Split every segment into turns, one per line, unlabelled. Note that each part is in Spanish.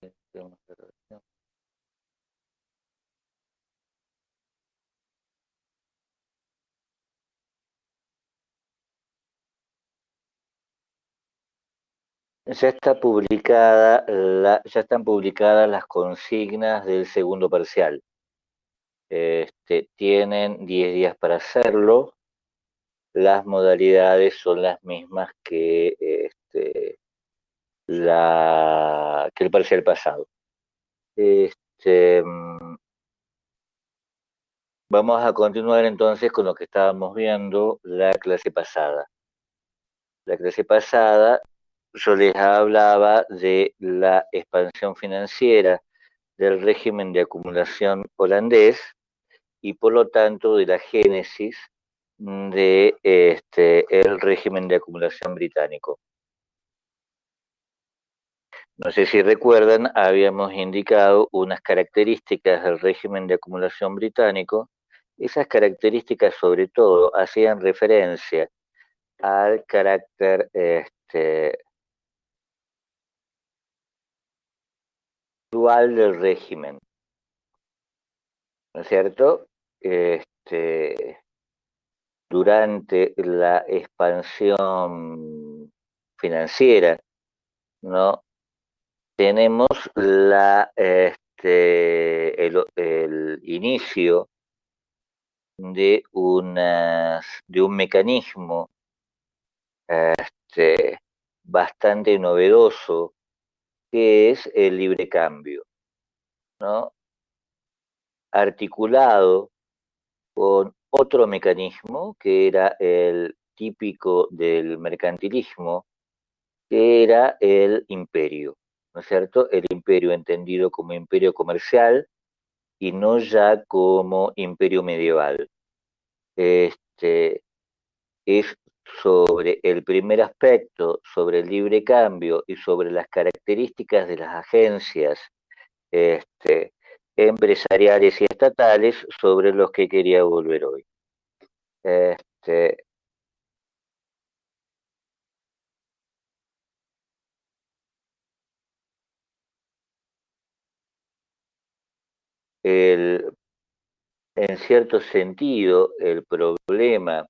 Ya están publicadas las consignas del segundo parcial. Tienen 10 días para hacerlo. Las modalidades son las mismas que el parcial pasado. Vamos a continuar entonces con lo que estábamos viendo la clase pasada. La clase pasada yo les hablaba de la expansión financiera del régimen de acumulación holandés y por lo tanto de la génesis de el régimen de acumulación británico. No sé si recuerdan, habíamos indicado unas características del régimen de acumulación británico. Esas características sobre todo hacían referencia al carácter dual del régimen, ¿no es cierto? Durante la expansión financiera, ¿no? Tenemos el inicio de un mecanismo bastante novedoso que es el libre cambio, ¿no? Articulado con otro mecanismo que era el típico del mercantilismo, que era el imperio, ¿no es cierto? El imperio entendido como imperio comercial y no ya como imperio medieval. Este, es sobre el primer aspecto, sobre el libre cambio y sobre las características de las agencias este, empresariales y estatales sobre los que quería volver hoy. Este, el, en cierto sentido, el problema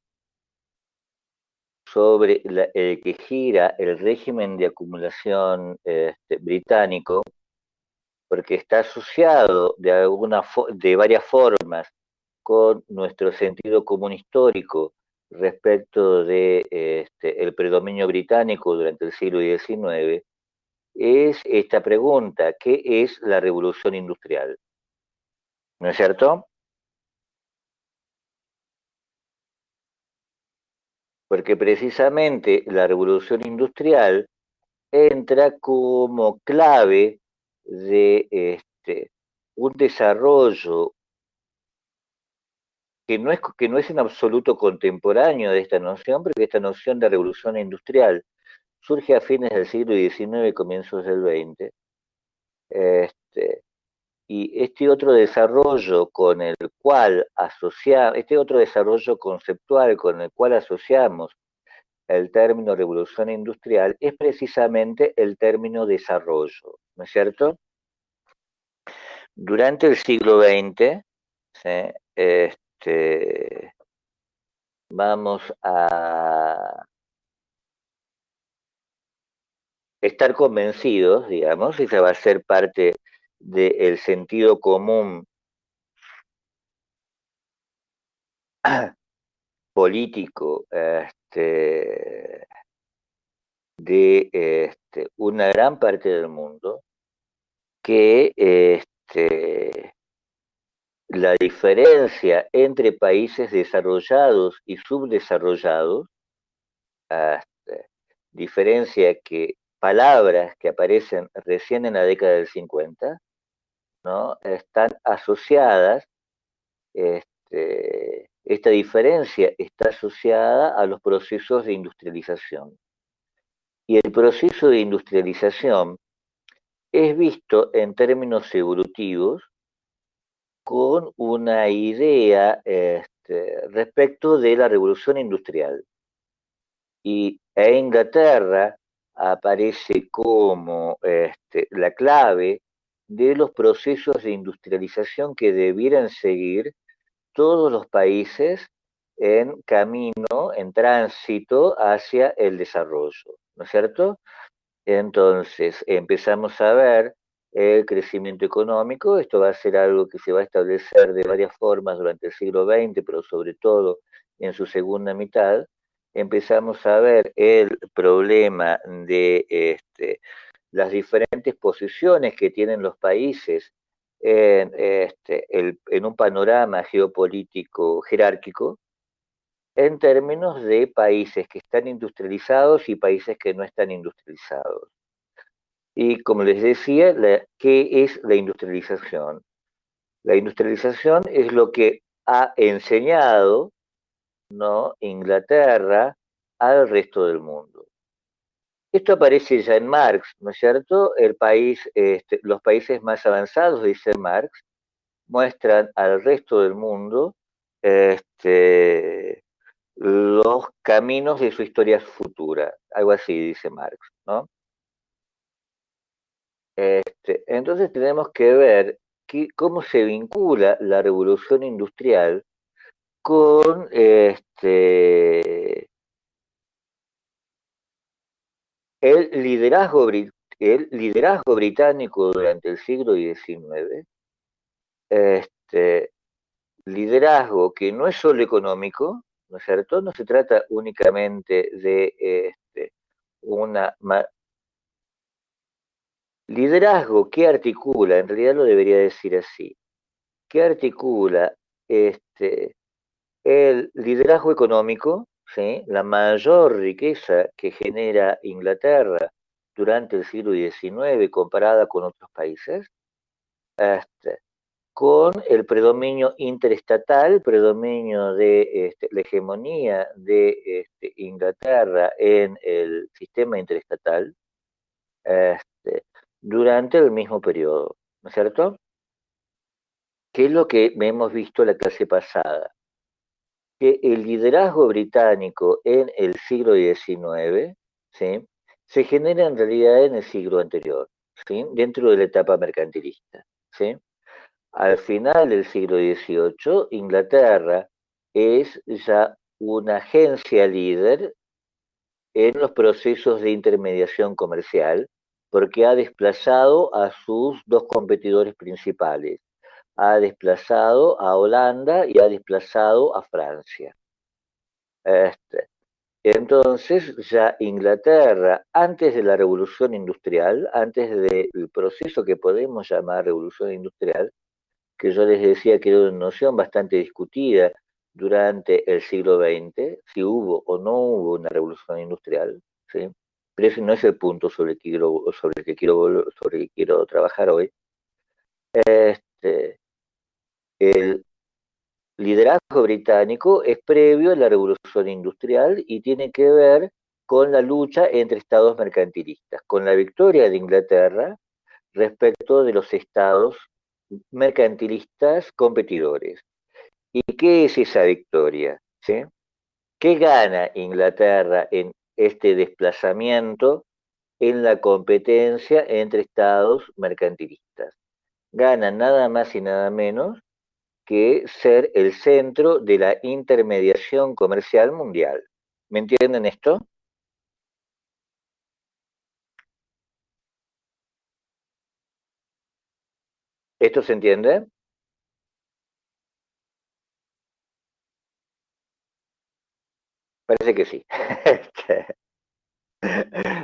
sobre el que gira el régimen de acumulación británico, porque está asociado de varias formas con nuestro sentido común histórico respecto de el predominio británico durante el siglo XIX, es esta pregunta: ¿qué es la revolución industrial? ¿No es cierto? Porque precisamente la revolución industrial entra como clave de un desarrollo que no es en absoluto contemporáneo de esta noción, porque esta noción de revolución industrial surge a fines del siglo XIX, comienzos del XX, este, y este otro desarrollo con el cual este otro desarrollo conceptual con el cual asociamos el término revolución industrial es precisamente el término desarrollo, ¿no es cierto? Durante el siglo XX, ¿sí? Vamos a estar convencidos, digamos, y esa va a ser parte del sentido común político de una gran parte del mundo, que la diferencia entre países desarrollados y subdesarrollados, diferencia que palabras que aparecen recién en la década del 50, ¿no? Están asociadas, esta diferencia está asociada a los procesos de industrialización. Y el proceso de industrialización es visto en términos evolutivos con una idea respecto de la revolución industrial. Y Inglaterra aparece como la clave de los procesos de industrialización que debieran seguir todos los países en camino, en tránsito hacia el desarrollo, ¿no es cierto? Entonces, empezamos a ver el crecimiento económico. Esto va a ser algo que se va a establecer de varias formas durante el siglo XX, pero sobre todo en su segunda mitad. Empezamos a ver el problema de las diferentes posiciones que tienen los países en un panorama geopolítico jerárquico, en términos de países que están industrializados y países que no están industrializados. Y como les decía, ¿qué es la industrialización? La industrialización es lo que ha enseñado, ¿no?, Inglaterra al resto del mundo. Esto aparece ya en Marx, ¿no es cierto? Los países más avanzados, dice Marx, muestran al resto del mundo este, los caminos de su historia futura, algo así dice Marx, ¿no? Entonces tenemos que ver cómo se vincula la revolución industrial con el el liderazgo británico durante el siglo XIX, este, liderazgo que no es solo económico, ¿no es cierto? No se trata únicamente de una liderazgo que articula, en realidad lo debería decir así, que articula este, el liderazgo económico, ¿sí?, la mayor riqueza que genera Inglaterra durante el siglo XIX comparada con otros países, este, con el predominio interestatal, el predominio de la hegemonía de Inglaterra en el sistema interestatal este, durante el mismo periodo, ¿no es cierto? ¿Qué es lo que hemos visto la clase pasada? Que el liderazgo británico en el siglo XIX, ¿sí?, se genera en realidad en el siglo anterior, ¿sí?, dentro de la etapa mercantilista, ¿sí? Al final del siglo XVIII, Inglaterra es ya una agencia líder en los procesos de intermediación comercial porque ha desplazado a sus dos competidores principales. Ha desplazado a Holanda y ha desplazado a Francia. Este, entonces, ya Inglaterra, antes de la revolución industrial, antes del proceso que podemos llamar revolución industrial, que yo les decía que era una noción bastante discutida durante el siglo XX, si hubo o no hubo una revolución industrial, ¿sí? Pero ese no es el punto sobre el que quiero trabajar hoy. Este, el liderazgo británico es previo a la revolución industrial y tiene que ver con la lucha entre estados mercantilistas, con la victoria de Inglaterra respecto de los estados mercantilistas competidores. ¿Y qué es esa victoria? ¿Sí? ¿Qué gana Inglaterra en este desplazamiento en la competencia entre estados mercantilistas? Gana nada más y nada menos que ser el centro de la intermediación comercial mundial. ¿Me entienden esto? ¿Esto se entiende? Parece que sí.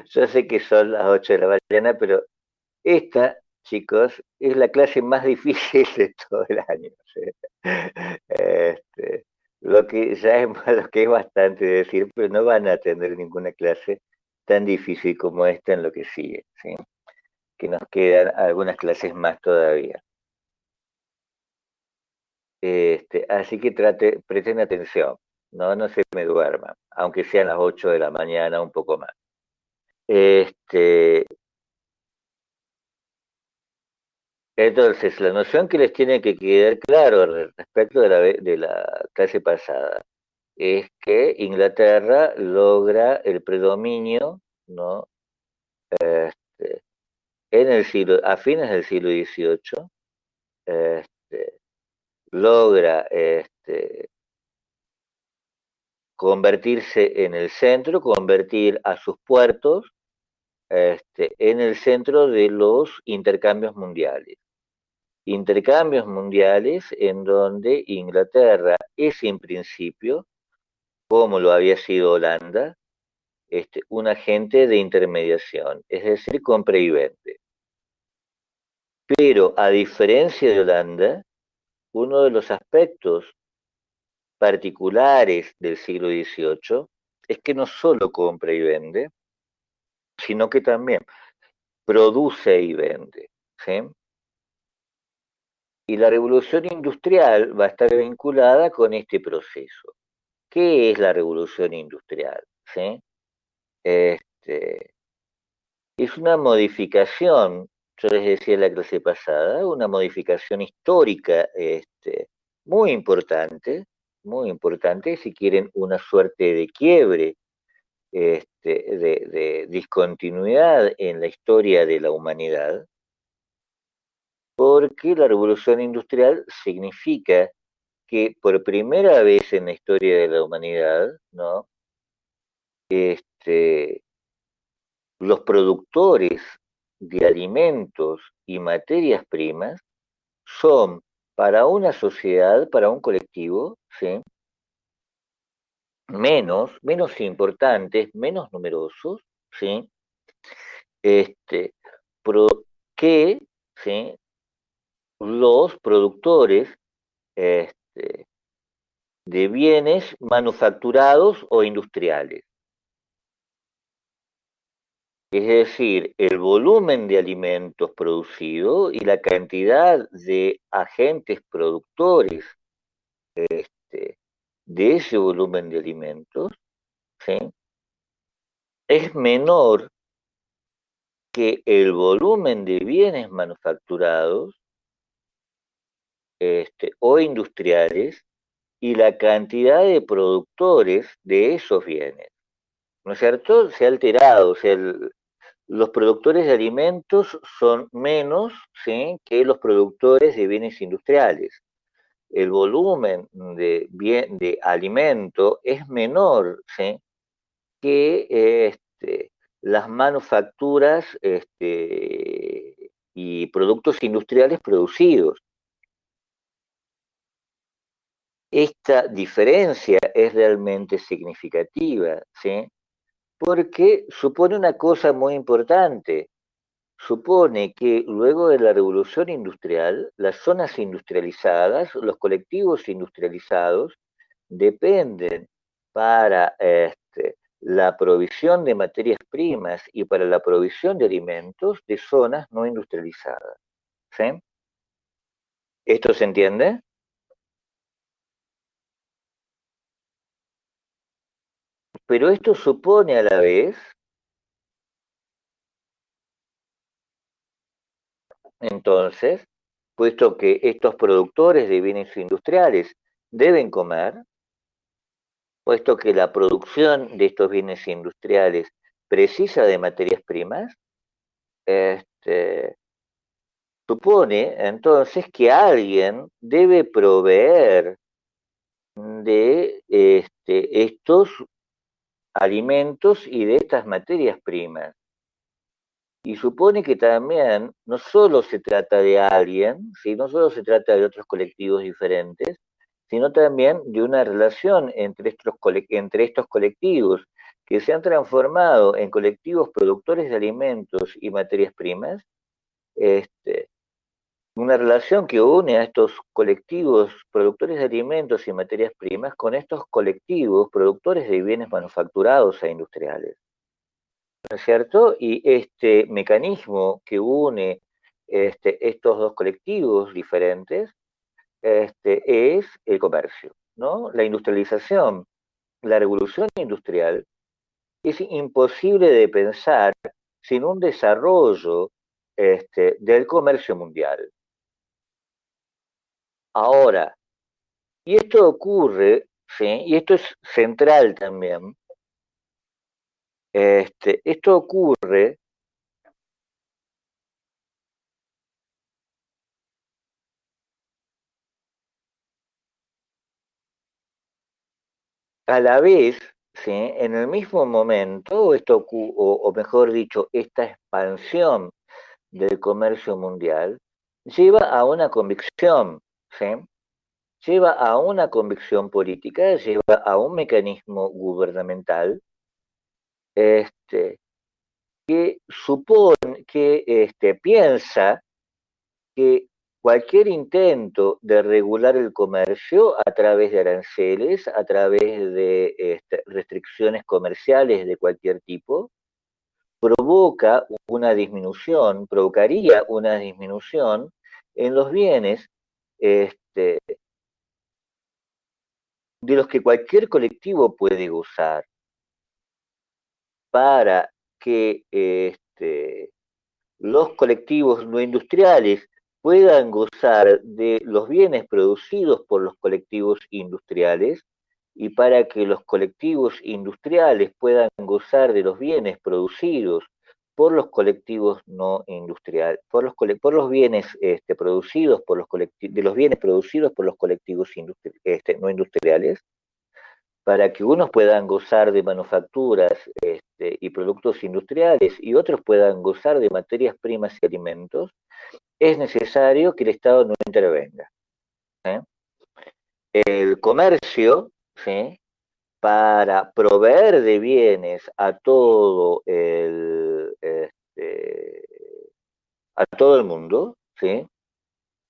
Yo sé que son las 8 de la mañana, pero esta, chicos, es la clase más difícil de todo el año. ¿Sí? Este, lo que ya es, lo que es bastante decir, pero no van a tener ninguna clase tan difícil como esta en lo que sigue, ¿sí? Que nos quedan algunas clases más todavía. Así que presten atención, no se me duerman, aunque sean las 8 de la mañana, un poco más. Este, entonces, la noción que les tiene que quedar claro respecto de la clase pasada es que Inglaterra logra el predominio, ¿no?, este, a fines del siglo XVIII, este, logra convertirse en el centro, convertir a sus puertos en el centro de los intercambios mundiales. Intercambios mundiales en donde Inglaterra es en principio, como lo había sido Holanda, un agente de intermediación, es decir, compra y vende. Pero a diferencia de Holanda, uno de los aspectos particulares del siglo XVIII es que no solo compra y vende, sino que también produce y vende. ¿Sí? Y la revolución industrial va a estar vinculada con este proceso. ¿Qué es la revolución industrial? ¿Sí? Este, es una modificación, yo les decía en la clase pasada, una modificación histórica muy importante, si quieren, una suerte de quiebre, de discontinuidad en la historia de la humanidad, porque la revolución industrial significa que por primera vez en la historia de la humanidad, ¿no? Los productores de alimentos y materias primas son para una sociedad, para un colectivo, ¿sí? menos importantes, menos numerosos, ¿sí? Este, pro, que ¿sí? los productores este, de bienes manufacturados o industriales. Es decir, el volumen de alimentos producido y la cantidad de agentes productores de ese volumen de alimentos, ¿sí? es menor que el volumen de bienes manufacturados o industriales y la cantidad de productores de esos bienes. ¿No es cierto? Se ha alterado, o sea, los productores de alimentos son menos, ¿sí? que los productores de bienes industriales. El volumen de alimento es menor, ¿sí? que las manufacturas y productos industriales producidos. Esta diferencia es realmente significativa, ¿sí? Porque supone una cosa muy importante. Supone que luego de la revolución industrial, las zonas industrializadas, los colectivos industrializados, dependen para la provisión de materias primas y para la provisión de alimentos de zonas no industrializadas. ¿Sí? ¿Esto se entiende? Pero esto supone a la vez, entonces, puesto que estos productores de bienes industriales deben comer, puesto que la producción de estos bienes industriales precisa de materias primas, este, supone entonces que alguien debe proveer de estos alimentos y de estas materias primas. Y supone que también no solo se trata de alguien, ¿sí? No solo se trata de otros colectivos diferentes, sino también de una relación entre estos colectivos que se han transformado en colectivos productores de alimentos y materias primas, este, una relación que une a estos colectivos productores de alimentos y materias primas con estos colectivos productores de bienes manufacturados e industriales. ¿No es cierto? Y este mecanismo que une estos dos colectivos diferentes es el comercio, ¿no? La industrialización, la revolución industrial es imposible de pensar sin un desarrollo del comercio mundial. Ahora, y esto ocurre, ¿sí? Y esto es central también, esto ocurre A la vez, ¿sí? En el mismo momento, o mejor dicho, esta expansión del comercio mundial lleva a una convicción, ¿sí? Lleva a una convicción política, lleva a un mecanismo gubernamental, este, que supone, que piensa que cualquier intento de regular el comercio a través de aranceles, a través de restricciones comerciales de cualquier tipo, provocaría una disminución en los bienes este, de los que cualquier colectivo puede gozar para que los colectivos no industriales puedan gozar de los bienes producidos por los colectivos industriales y para que los colectivos industriales puedan gozar de los bienes producidos por los colectivos no industriales, por los bienes producidos por los de los bienes producidos por los colectivos no industriales, para que unos puedan gozar de manufacturas y productos industriales y otros puedan gozar de materias primas y alimentos, es necesario que el Estado no intervenga. ¿Eh? El comercio, ¿sí? Para proveer de bienes a todo el mundo, ¿sí?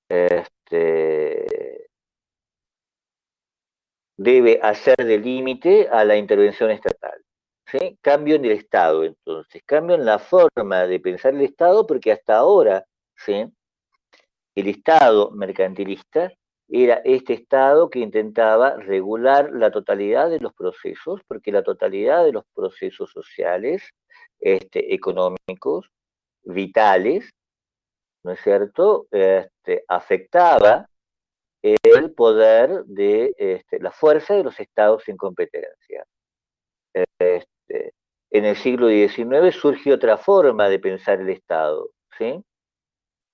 Este, debe hacer de límite a la intervención estatal. ¿Sí? Cambio en el Estado, entonces, cambio en la forma de pensar el Estado, porque hasta ahora, ¿sí? El Estado mercantilista era este Estado que intentaba regular la totalidad de los procesos, porque la totalidad de los procesos sociales, económicos, vitales, ¿no es cierto?, afectaba el poder de la fuerza de los estados sin competencia. Este, en el siglo XIX surge otra forma de pensar el Estado, ¿sí?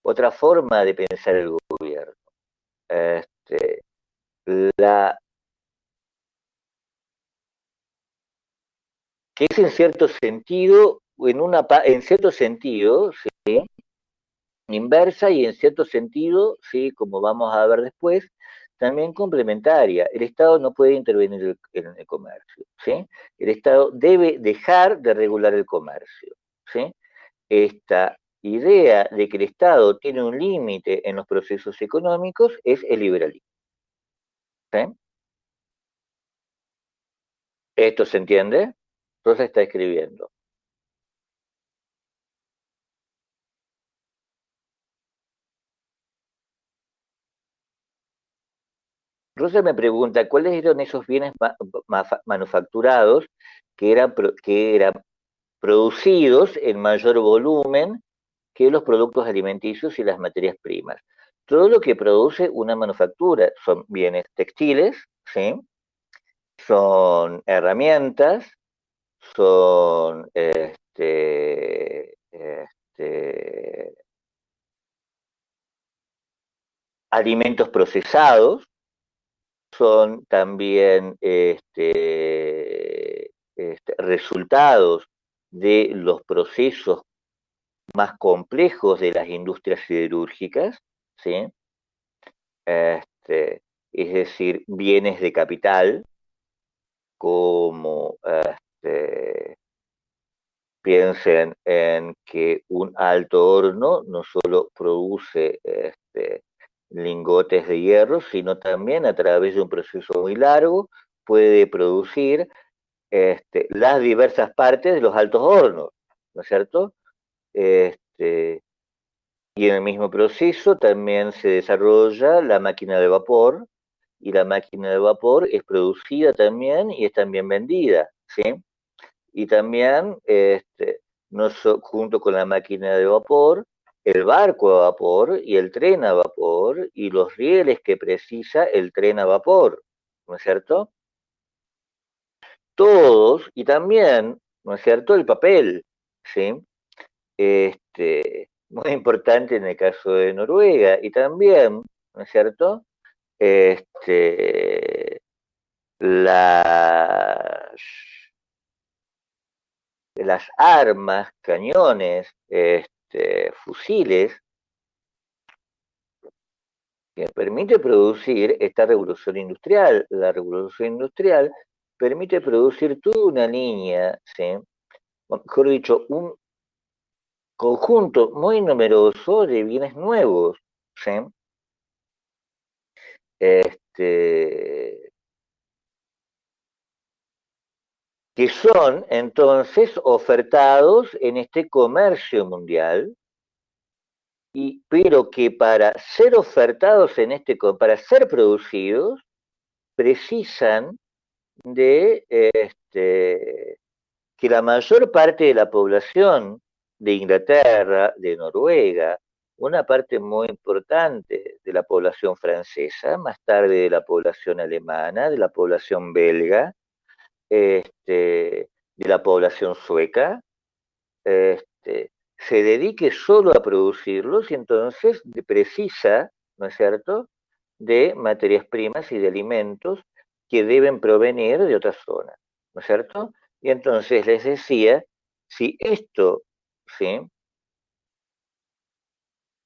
Otra forma de pensar el gobierno. Este, la, que es en cierto sentido, en cierto sentido, ¿sí? Inversa y en cierto sentido, ¿sí? Como vamos a ver después, también complementaria. El Estado no puede intervenir en el comercio, ¿sí? El Estado debe dejar de regular el comercio, ¿sí? Esta idea de que el Estado tiene un límite en los procesos económicos es el liberalismo. ¿Sí? ¿Esto se entiende? Rosa está escribiendo. Rosa me pregunta, ¿cuáles eran esos bienes manufacturados que eran producidos en mayor volumen que los productos alimenticios y las materias primas? Todo lo que produce una manufactura son bienes textiles, ¿sí? Son herramientas, son alimentos procesados, son también resultados de los procesos más complejos de las industrias siderúrgicas, ¿sí? Es decir, bienes de capital, como piensen en que un alto horno no solo produce lingotes de hierro, sino también a través de un proceso muy largo puede producir las diversas partes de los altos hornos, ¿no es cierto? Este, y en el mismo proceso también se desarrolla la máquina de vapor, y la máquina de vapor es producida también y es también vendida, ¿sí? Y también, junto con la máquina de vapor, el barco a vapor y el tren a vapor y los rieles que precisa el tren a vapor, ¿no es cierto? Todos, y también, ¿no es cierto?, el papel, ¿sí? Muy importante en el caso de Noruega, y también, ¿no es cierto?, este, las, las armas, cañones, fusiles, que permite producir esta revolución industrial. La revolución industrial permite producir toda una línea, ¿sí? Mejor dicho, un conjunto muy numeroso de bienes nuevos, ¿sí? Este, que son entonces ofertados en este comercio mundial, pero que para ser ofertados en para ser producidos, precisan de que la mayor parte de la población de Inglaterra, de Noruega, una parte muy importante de la población francesa, más tarde de la población alemana, de la población belga, de la población sueca, se dedique solo a producirlos y entonces precisa, ¿no es cierto?, de materias primas y de alimentos que deben provenir de otras zonas, ¿no es cierto? Y entonces les decía, si esto, ¿sí?,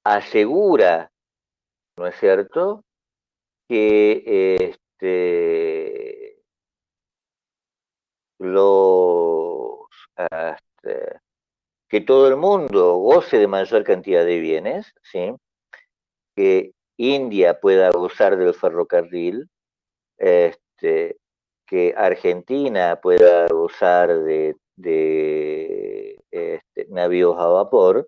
asegura, ¿no es cierto?, que los, este, que todo el mundo goce de mayor cantidad de bienes, ¿sí?, que India pueda gozar del ferrocarril, este, que Argentina pueda gozar de navíos a vapor,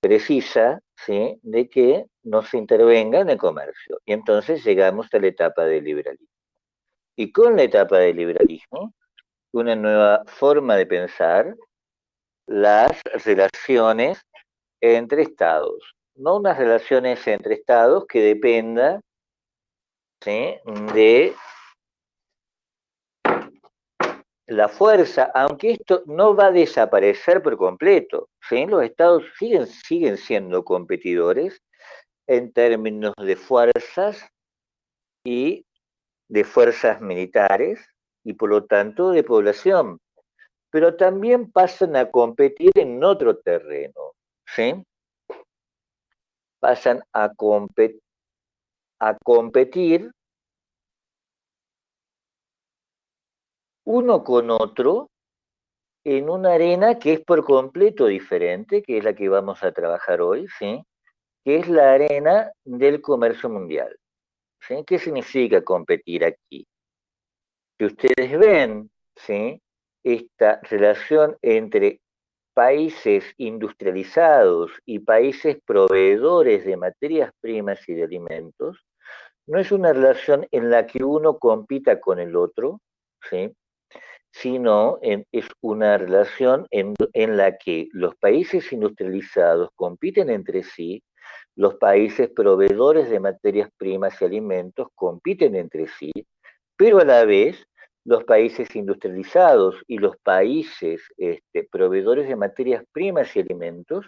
precisa, ¿sí?, de que no se intervenga en el comercio. Y entonces llegamos a la etapa del liberalismo. Y con la etapa del liberalismo, una nueva forma de pensar las relaciones entre estados. No unas relaciones entre estados que dependa, ¿sí?, de la fuerza, aunque esto no va a desaparecer por completo, ¿sí? Los estados siguen siendo competidores en términos de fuerzas y de fuerzas militares y por lo tanto de población, pero también pasan a competir en otro terreno, ¿sí? Pasan a competir uno con otro en una arena que es por completo diferente, que es la que vamos a trabajar hoy, ¿sí?, que es la arena del comercio mundial, ¿sí? ¿Qué significa competir aquí? Que ustedes ven, ¿sí?, esta relación entre países industrializados y países proveedores de materias primas y de alimentos, no es una relación en la que uno compita con el otro, ¿sí?, sino es una relación en la que los países industrializados compiten entre sí, los países proveedores de materias primas y alimentos compiten entre sí, pero a la vez los países industrializados y los países proveedores de materias primas y alimentos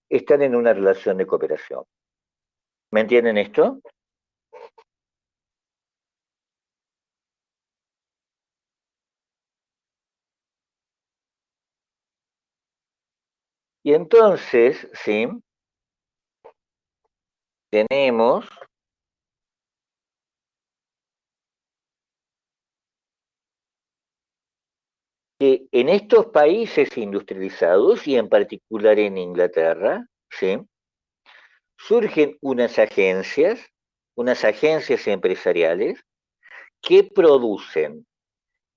están en una relación de cooperación. ¿Me entienden esto? Y entonces, ¿sí?, tenemos que en estos países industrializados, y en particular en Inglaterra, ¿sí?, surgen unas agencias empresariales que producen,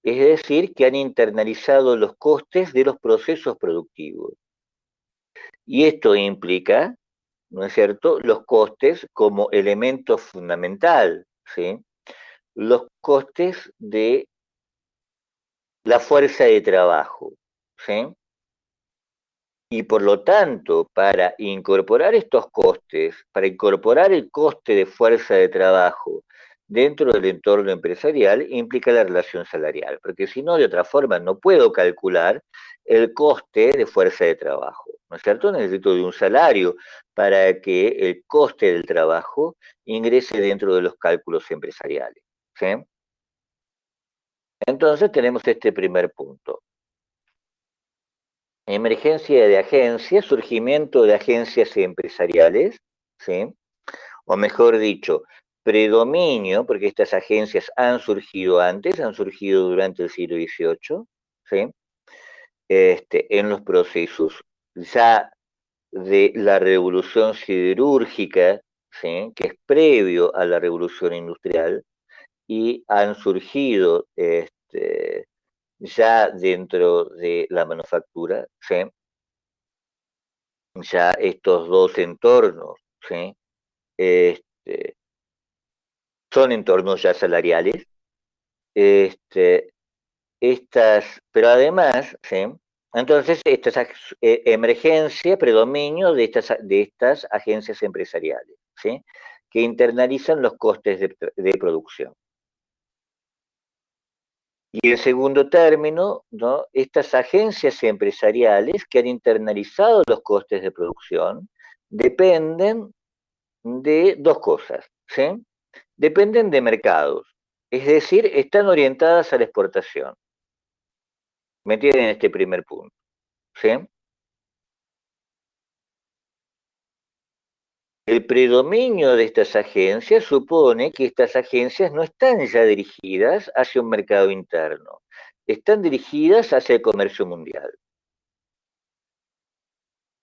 es decir, que han internalizado los costes de los procesos productivos. Y esto implica, ¿no es cierto?, los costes como elemento fundamental, ¿sí?, los costes de la fuerza de trabajo, ¿sí? Y por lo tanto, para incorporar estos costes, para incorporar el coste de fuerza de trabajo dentro del entorno empresarial, implica la relación salarial, porque si no, de otra forma, no puedo calcular el coste de fuerza de trabajo, ¿no es cierto? Necesito de un salario para que el coste del trabajo ingrese dentro de los cálculos empresariales, ¿sí? Entonces tenemos este primer punto. Emergencia de agencias, surgimiento de agencias empresariales, ¿sí? O mejor dicho, predominio, porque estas agencias han surgido antes, han surgido durante el siglo XVIII, ¿sí? En los procesos ya de la revolución siderúrgica, ¿sí? Que es previo a la revolución industrial, y han surgido ya dentro de la manufactura, ¿sí? Ya estos dos entornos, ¿sí? Este, son entornos ya salariales, este, pero además, ¿sí? Entonces, emergencia, predominio de estas agencias empresariales, ¿sí? Que internalizan los costes de producción. Y en segundo término, ¿no? Estas agencias empresariales que han internalizado los costes de producción dependen de dos cosas, ¿sí? Dependen de mercados, es decir, están orientadas a la exportación. ¿Me entienden este primer punto? ¿Sí? El predominio de estas agencias supone que estas agencias no están ya dirigidas hacia un mercado interno, están dirigidas hacia el comercio mundial.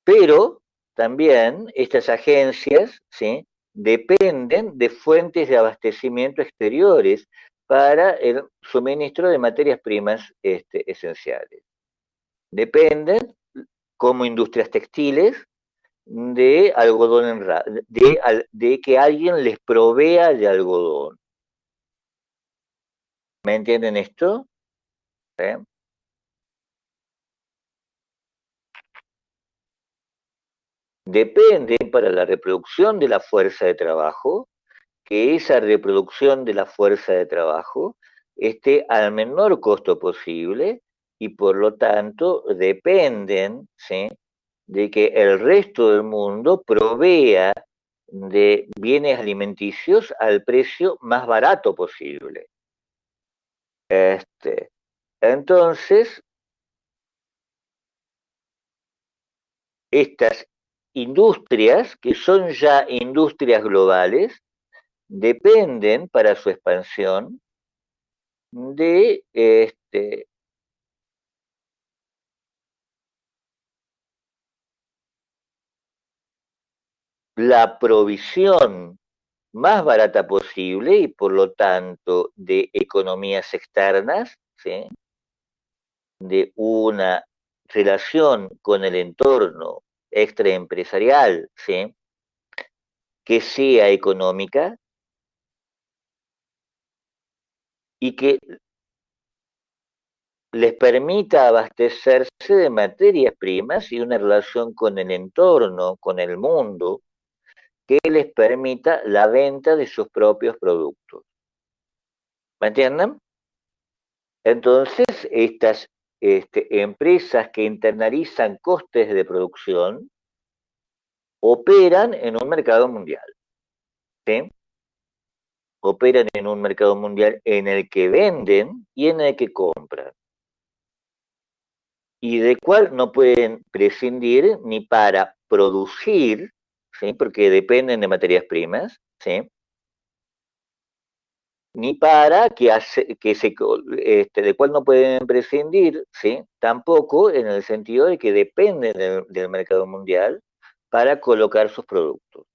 Pero también estas agencias, ¿sí? Dependen de fuentes de abastecimiento exteriores para el suministro de materias primas esenciales. Dependen, como industrias textiles, de algodón de que alguien les provea de algodón. ¿Me entienden esto? ¿Eh? Dependen para la reproducción de la fuerza de trabajo, que esa reproducción de la fuerza de trabajo esté al menor costo posible y por lo tanto dependen, ¿sí? De que el resto del mundo provea de bienes alimenticios al precio más barato posible. Entonces, estas industrias, que son ya industrias globales, dependen para su expansión de la provisión más barata posible y por lo tanto de economías externas, ¿sí? De una relación con el entorno extraempresarial, ¿sí? Que sea económica y que les permita abastecerse de materias primas y una relación con el entorno, con el mundo, que les permita la venta de sus propios productos. ¿Me entienden? Entonces, estas empresas que internalizan costes de producción operan en un mercado mundial, ¿sí? Operan en un mercado mundial en el que venden y en el que compran, y del cual no pueden prescindir ni para producir, ¿sí? Porque dependen de materias primas, ¿sí? Ni para del cual no pueden prescindir, ¿sí? Tampoco en el sentido de que dependen del mercado mundial para colocar sus productos.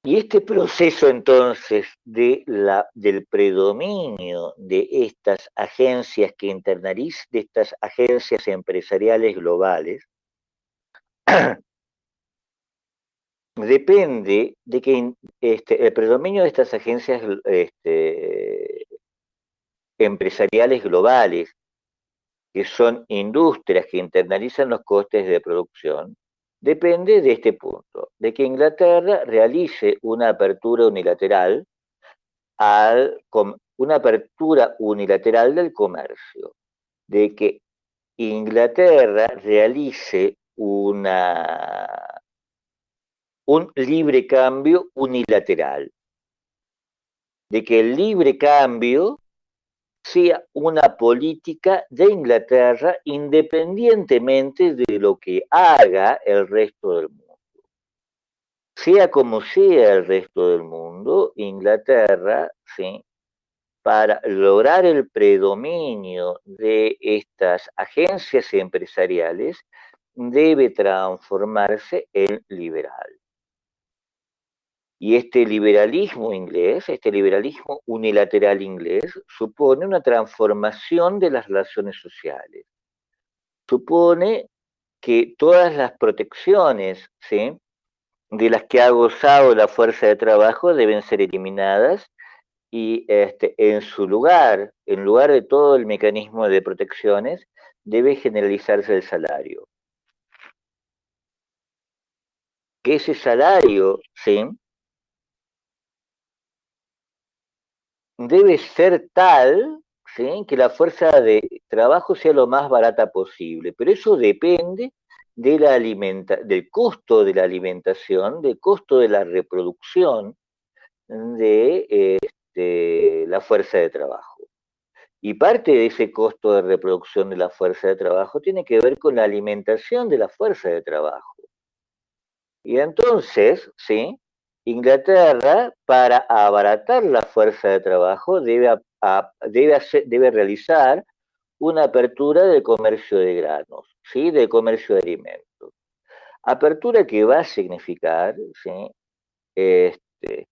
Y este proceso entonces del predominio de estas agencias que internalizan, de estas agencias empresariales globales, depende de que el predominio de estas agencias empresariales globales, que son industrias que internalizan los costes de producción, depende de este punto, de que Inglaterra realice una apertura unilateral una apertura unilateral del comercio, de que Inglaterra realice un libre cambio unilateral, de que el libre cambio sea una política de Inglaterra independientemente de lo que haga el resto del mundo. Sea como sea el resto del mundo, Inglaterra, ¿sí?, para lograr el predominio de estas agencias empresariales, debe transformarse en liberal. Y este liberalismo inglés, este liberalismo unilateral inglés, supone una transformación de las relaciones sociales. Supone que todas las protecciones, ¿sí?, de las que ha gozado la fuerza de trabajo deben ser eliminadas y en su lugar, en lugar de todo el mecanismo de protecciones, debe generalizarse el salario. Que ese salario, ¿sí?, debe ser tal, ¿sí?, que la fuerza de trabajo sea lo más barata posible, pero eso depende de del costo de la alimentación, del costo de la reproducción de la fuerza de trabajo. Y parte de ese costo de reproducción de la fuerza de trabajo tiene que ver con la alimentación de la fuerza de trabajo. Y entonces, ¿sí?, Inglaterra, para abaratar la fuerza de trabajo, debe realizar una apertura del comercio de granos, ¿sí?, del comercio de alimentos. Apertura que va a significar, ¿sí?, este,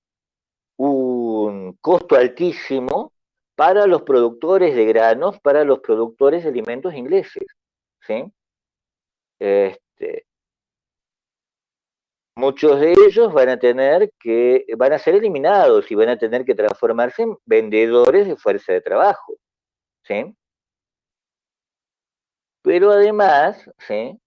un costo altísimo para los productores de granos, para los productores de alimentos ingleses, ¿sí? Este, muchos de ellos van a ser eliminados y van a tener que transformarse en vendedores de fuerza de trabajo, ¿sí? Pero además, ¿sí?,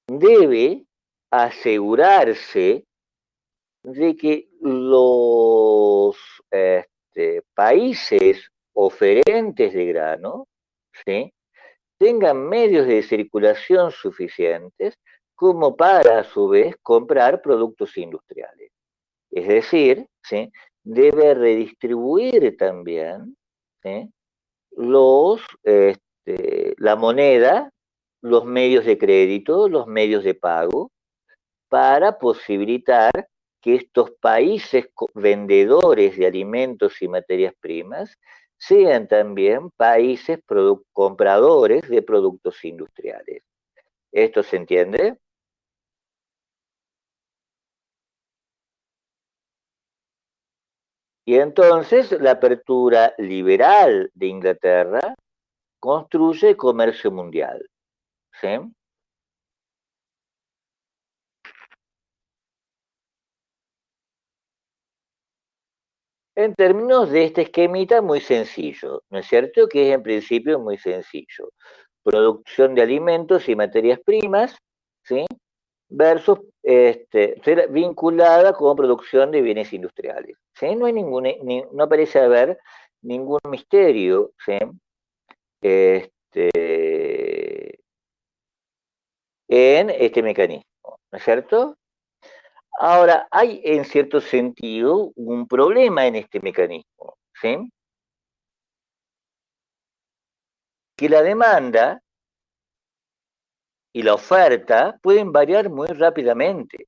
debe asegurarse de que los países oferentes de grano, ¿sí?, tengan medios de circulación suficientes como para, a su vez, comprar productos industriales. Es decir, ¿sí?, debe redistribuir también, ¿sí?, la moneda, los medios de crédito, los medios de pago, para posibilitar que estos países vendedores de alimentos y materias primas sean también países compradores de productos industriales. ¿Esto se entiende? Y entonces la apertura liberal de Inglaterra construye comercio mundial, ¿sí? En términos de este esquemita muy sencillo, ¿no es cierto? Que es en principio muy sencillo. Producción de alimentos y materias primas, ¿sí?, versus ser vinculada con producción de bienes industriales, ¿sí? No hay no parece haber ningún misterio, ¿sí?, este, en este mecanismo, ¿no es cierto? Ahora, hay en cierto sentido un problema en este mecanismo, ¿sí?, que la demanda y la oferta pueden variar muy rápidamente.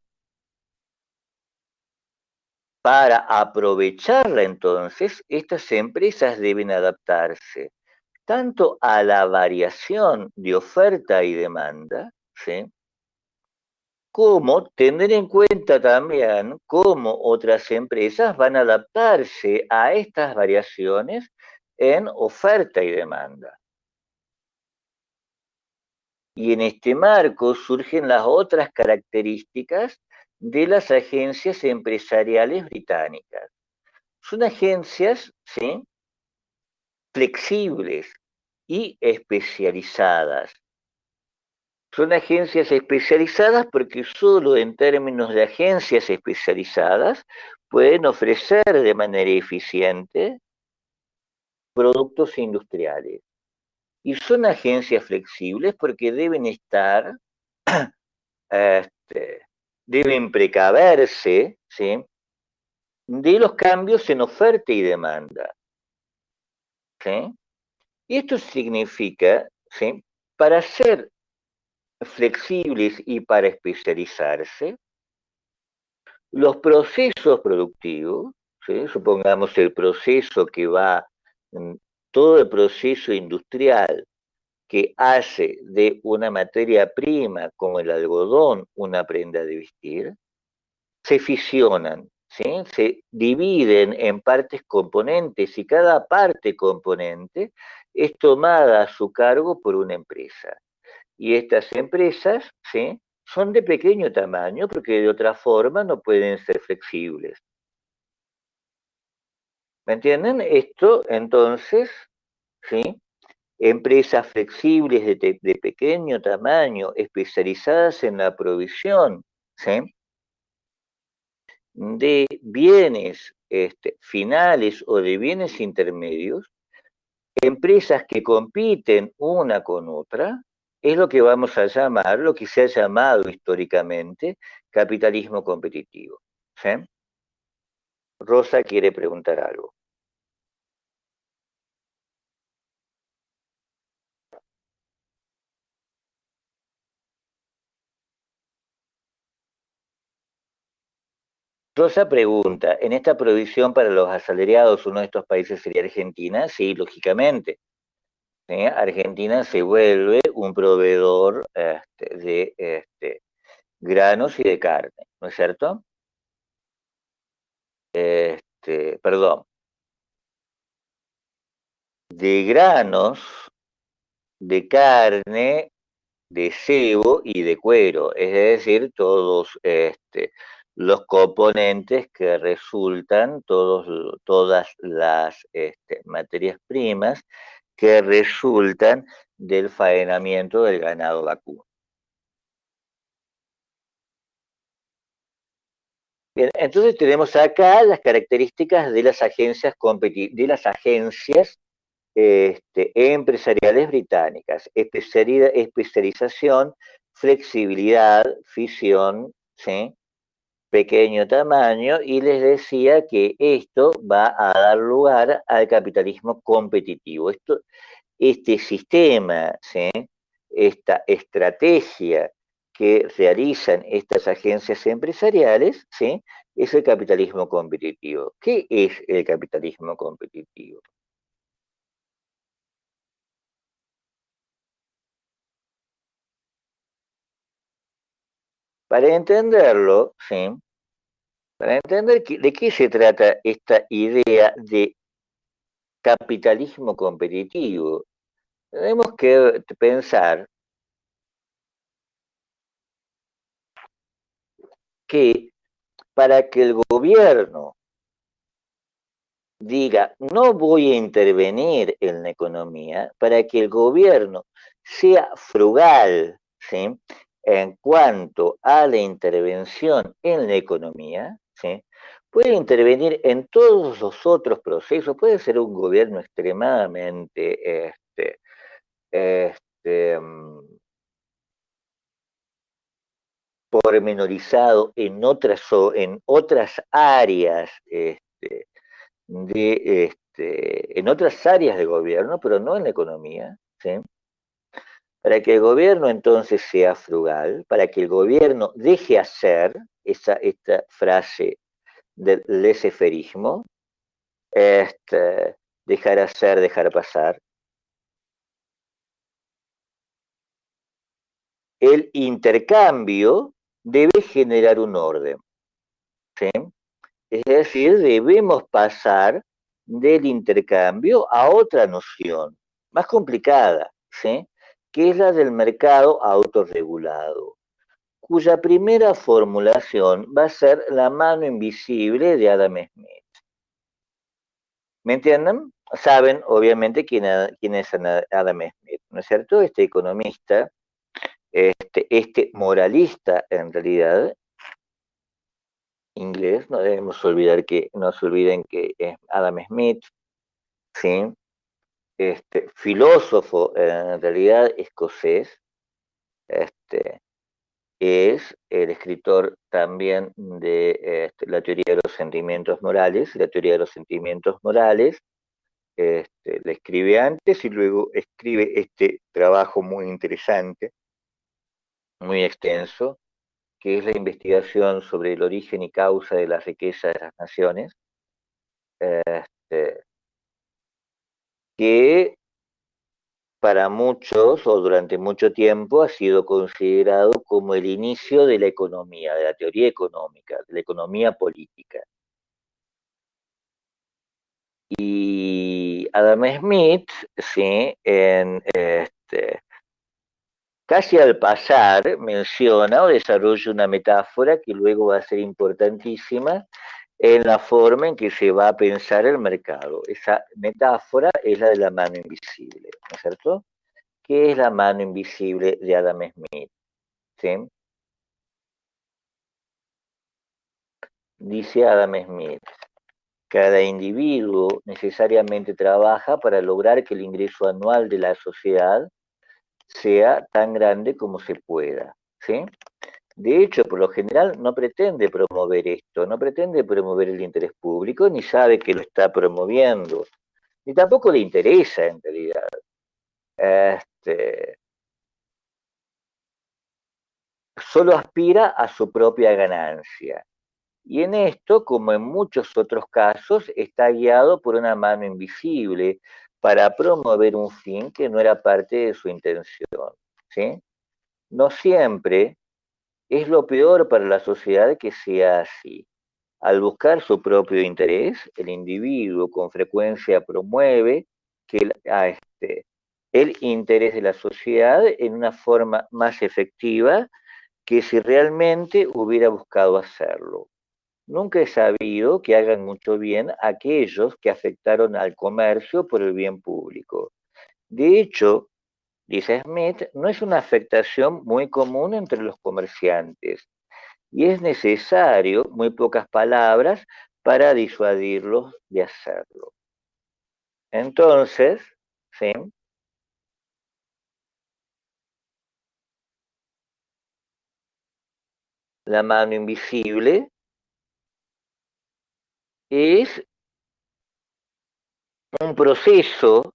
Para aprovecharla entonces, estas empresas deben adaptarse tanto a la variación de oferta y demanda, ¿sí?, como tener en cuenta también cómo otras empresas van a adaptarse a estas variaciones en oferta y demanda. Y en este marco surgen las otras características de las agencias empresariales británicas. Son agencias, ¿sí?, flexibles, y especializadas. Son agencias especializadas porque solo en términos de agencias especializadas pueden ofrecer de manera eficiente productos industriales. Y son agencias flexibles porque deben estar, este, deben precaverse, ¿sí?, de los cambios en oferta y demanda, ¿sí? Y esto significa, ¿sí?, para ser flexibles y para especializarse, los procesos productivos, ¿sí?, supongamos el proceso que va, todo el proceso industrial que hace de una materia prima como el algodón una prenda de vestir, se fisionan, ¿sí?, se dividen en partes componentes y cada parte componente es tomada a su cargo por una empresa. Y estas empresas, ¿sí?, son de pequeño tamaño porque de otra forma no pueden ser flexibles. ¿Me entienden? Esto, entonces, ¿sí?, empresas flexibles de pequeño tamaño, especializadas en la provisión, ¿sí?, de bienes finales o de bienes intermedios, empresas que compiten una con otra, es lo que vamos a llamar, lo que se ha llamado históricamente, capitalismo competitivo. ¿Sí? Rosa quiere preguntar algo. Rosa pregunta, ¿en esta provisión para los asalariados uno de estos países sería Argentina? Sí, lógicamente. ¿Sí? Argentina se vuelve un proveedor de granos y de carne, ¿no es cierto? Perdón, de granos, de carne, de cebo y de cuero, es decir, todos los componentes que resultan, todas las materias primas que resultan del faenamiento del ganado vacuno. Bien, entonces tenemos acá las características de las agencias empresariales británicas: especialización, flexibilidad, fisión, ¿sí?, pequeño tamaño, y les decía que esto va a dar lugar al capitalismo competitivo. Este sistema, ¿sí?, esta estrategia que realizan estas agencias empresariales, ¿sí?, es el capitalismo competitivo. ¿Qué es el capitalismo competitivo? Para entenderlo, ¿sí?, para entender de qué se trata esta idea de capitalismo competitivo, tenemos que pensar que para que el gobierno diga, no voy a intervenir en la economía, para que el gobierno sea frugal, ¿sí?, en cuanto a la intervención en la economía, ¿sí?, puede intervenir en todos los otros procesos, puede ser un gobierno extremadamente este, mm, pormenorizado en otras áreas en otras áreas de gobierno, pero no en la economía, ¿sí? Para que el gobierno entonces sea frugal, para que el gobierno deje hacer, esta frase del laissez-fairismo, dejar hacer, dejar pasar, el intercambio debe generar un orden, ¿sí? Es decir, debemos pasar del intercambio a otra noción, más complicada, ¿sí?, que es la del mercado autorregulado, cuya primera formulación va a ser la mano invisible de Adam Smith. ¿Me entienden? saben obviamente quién es Adam Smith, ¿no es cierto? Este economista, este moralista en realidad, inglés, no debemos olvidar que, no se olviden que es Adam Smith, ¿sí? Filósofo en realidad escocés, este, es el escritor también de la teoría de los sentimientos morales. La teoría de los sentimientos morales la escribe antes y luego escribe este trabajo muy interesante, muy extenso, que es la investigación sobre el origen y causa de la riqueza de las naciones, este, que para muchos o durante mucho tiempo ha sido considerado como el inicio de la economía, de la teoría económica, de la economía política. Y Adam Smith, sí, casi al pasar menciona o desarrolla una metáfora que luego va a ser importantísima en la forma en que se va a pensar el mercado. Esa metáfora es la de la mano invisible, ¿no es cierto? ¿Qué es la mano invisible de Adam Smith? ¿Sí? Dice Adam Smith, cada individuo necesariamente trabaja para lograr que el ingreso anual de la sociedad sea tan grande como se pueda. ¿Sí? De hecho, por lo general no pretende promover esto, no pretende promover el interés público, ni sabe que lo está promoviendo, ni tampoco le interesa en realidad. Este, Solo aspira a su propia ganancia. Y en esto, como en muchos otros casos, está guiado por una mano invisible para promover un fin que no era parte de su intención. ¿Sí? No siempre es lo peor para la sociedad que sea así. Al buscar su propio interés, el individuo con frecuencia promueve que el interés de la sociedad en una forma más efectiva que si realmente hubiera buscado hacerlo. Nunca he sabido que hagan mucho bien aquellos que afectaron al comercio por el bien público. De hecho, dice Smith, no es una afectación muy común entre los comerciantes y es necesario muy pocas palabras para disuadirlos de hacerlo. Entonces, ¿sí? La mano invisible es un proceso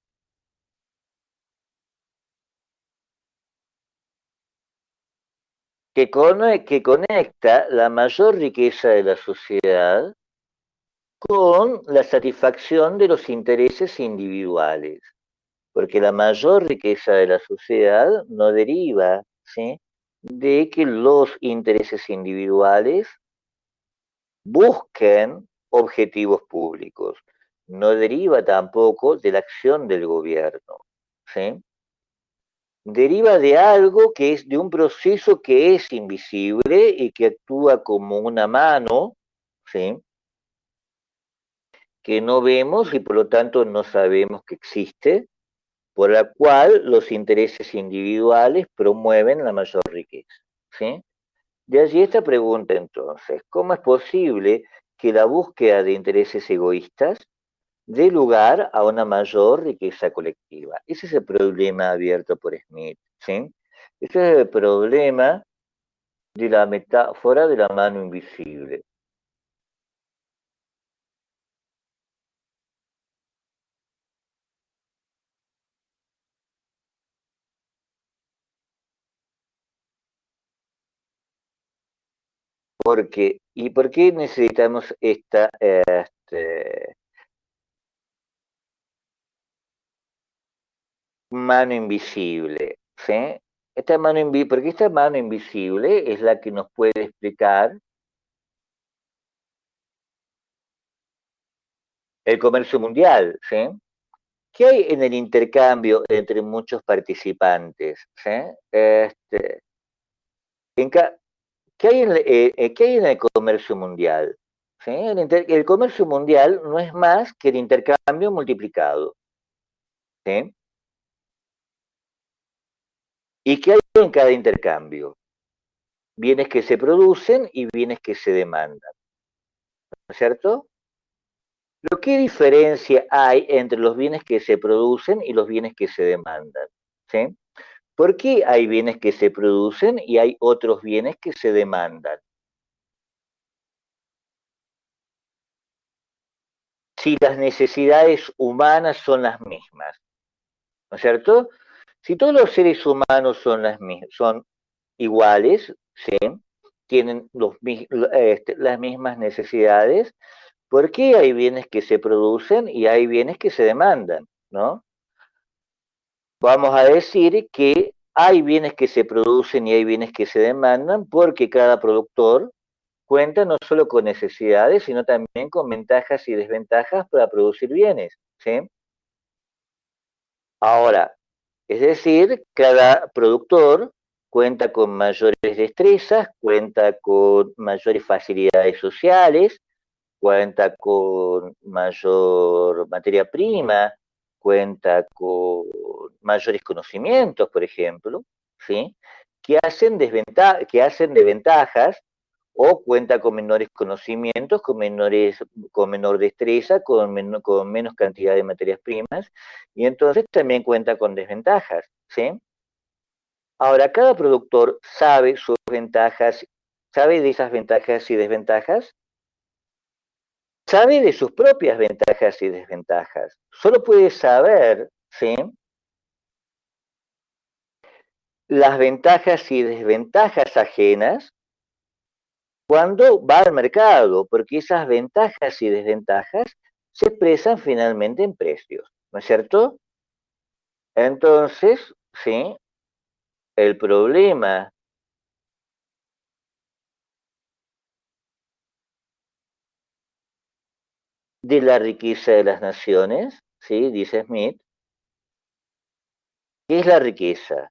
que conecta la mayor riqueza de la sociedad con la satisfacción de los intereses individuales, porque la mayor riqueza de la sociedad no deriva, ¿sí?, de que los intereses individuales busquen objetivos públicos, no deriva tampoco de la acción del gobierno, ¿sí? Deriva de algo que es de un proceso que es invisible y que actúa como una mano, ¿sí?, que no vemos y por lo tanto no sabemos que existe, por la cual los intereses individuales promueven la mayor riqueza. ¿Sí? De allí esta pregunta entonces, ¿cómo es posible que la búsqueda de intereses egoístas dé lugar a una mayor riqueza colectiva? Ese es el problema abierto por Smith. ¿Sí? Ese es el problema de la metáfora de la mano invisible. ¿Y por qué necesitamos esta mano invisible? ¿Sí? Porque esta mano invisible es la que nos puede explicar el comercio mundial. ¿Sí? ¿Qué hay en el intercambio entre muchos participantes? ¿Sí? En ca- ¿qué hay ¿qué hay en el comercio mundial? ¿sí? El comercio mundial no es más que el intercambio multiplicado. ¿Sí? ¿Y qué hay en cada intercambio? Bienes que se producen y bienes que se demandan, ¿no es cierto? Pero ¿qué diferencia hay entre los bienes que se producen y los bienes que se demandan? ¿Sí? ¿Por qué hay bienes que se producen y hay otros bienes que se demandan? Si las necesidades humanas son las mismas, ¿no es cierto? Si todos los seres humanos son iguales, ¿sí? Tienen las mismas necesidades, ¿por qué hay bienes que se producen y hay bienes que se demandan? ¿No? Vamos a decir que hay bienes que se producen y hay bienes que se demandan porque cada productor cuenta no solo con necesidades, sino también con ventajas y desventajas para producir bienes, ¿sí? Ahora, es decir, cada productor cuenta con mayores destrezas, cuenta con mayores facilidades sociales, cuenta con mayor materia prima, cuenta con mayores conocimientos, por ejemplo, ¿sí? Que hacen de ventajas o cuenta con menores conocimientos, con menor destreza, con menos cantidad de materias primas, y entonces también cuenta con desventajas, ¿sí? Ahora, cada productor sabe sus ventajas, sabe de esas ventajas y desventajas, sabe de sus propias ventajas y desventajas. Solo puede saber, ¿sí? Las ventajas y desventajas ajenas cuando va al mercado, porque esas ventajas y desventajas se expresan finalmente en precios, ¿no es cierto? Entonces, sí, el problema de la riqueza de las naciones, sí, dice Smith, ¿qué es la riqueza?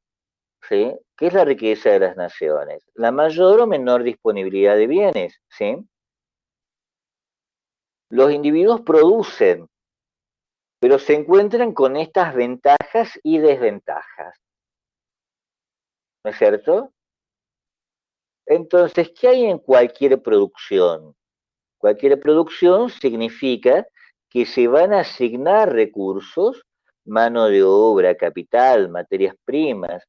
¿Sí? ¿Qué es la riqueza de las naciones? La mayor o menor disponibilidad de bienes, ¿sí? Los individuos producen, pero se encuentran con estas ventajas y desventajas, ¿no es cierto? Entonces, ¿qué hay en cualquier producción? Cualquier producción significa que se van a asignar recursos, mano de obra, capital, materias primas,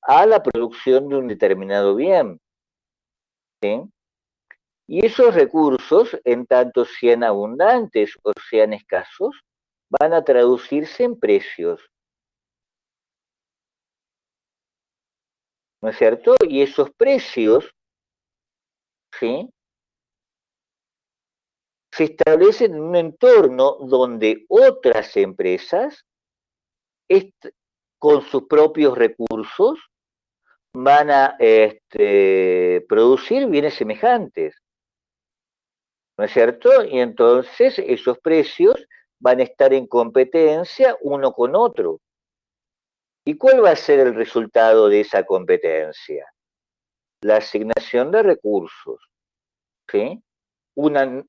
a la producción de un determinado bien, ¿sí? Y esos recursos, en tanto sean abundantes o sean escasos, van a traducirse en precios, ¿no es cierto? Y esos precios, ¿sí? Se establecen en un entorno donde otras empresas, con sus propios recursos, van a producir bienes semejantes, ¿no es cierto? Y entonces esos precios van a estar en competencia uno con otro. ¿Y cuál va a ser el resultado de esa competencia? La asignación de recursos, ¿sí? Una,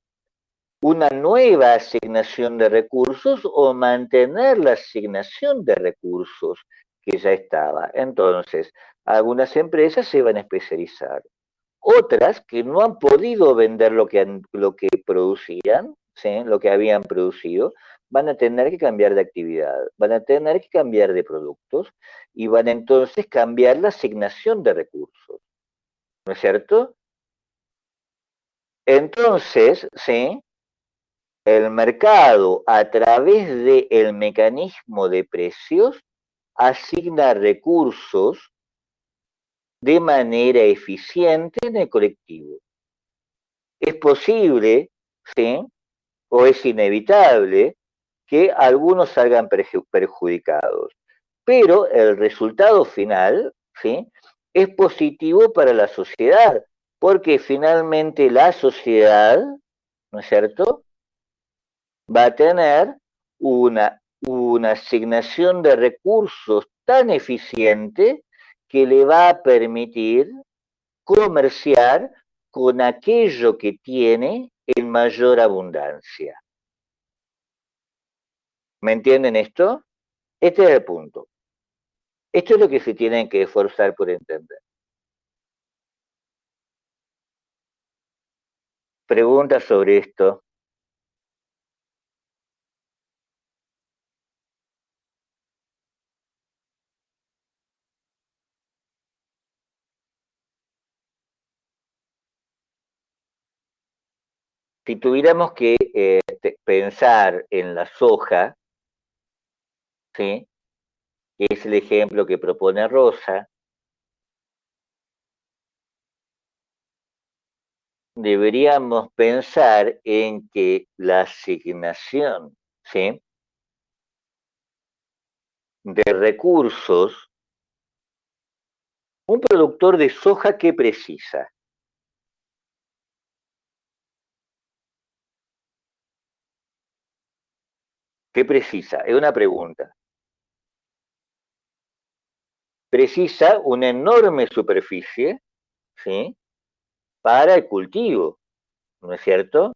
una nueva asignación de recursos o mantener la asignación de recursos que ya estaba. Entonces, algunas empresas se van a especializar. Otras que no han podido vender lo que producían, ¿sí? Lo que habían producido, van a tener que cambiar de actividad, van a tener que cambiar de productos y van a entonces cambiar la asignación de recursos, ¿no es cierto? Entonces, ¿sí? El mercado, a través del mecanismo de precios, asigna recursos de manera eficiente en el colectivo. Es posible, ¿sí? O es inevitable que algunos salgan perjudicados, pero el resultado final, ¿sí? Es positivo para la sociedad, porque finalmente la sociedad, ¿no es cierto?, va a tener una asignación de recursos tan eficiente que le va a permitir comerciar con aquello que tiene en mayor abundancia. ¿Me entienden esto? Este es el punto. Esto es lo que se tienen que esforzar por entender. Preguntas sobre esto. Si tuviéramos que pensar en la soja, ¿sí? Que es el ejemplo que propone Rosa, deberíamos pensar en que la asignación, ¿sí? De recursos, un productor de soja, ¿qué precisa? ¿Qué precisa? Es una pregunta. Precisa una enorme superficie, ¿sí? Para el cultivo, ¿no es cierto?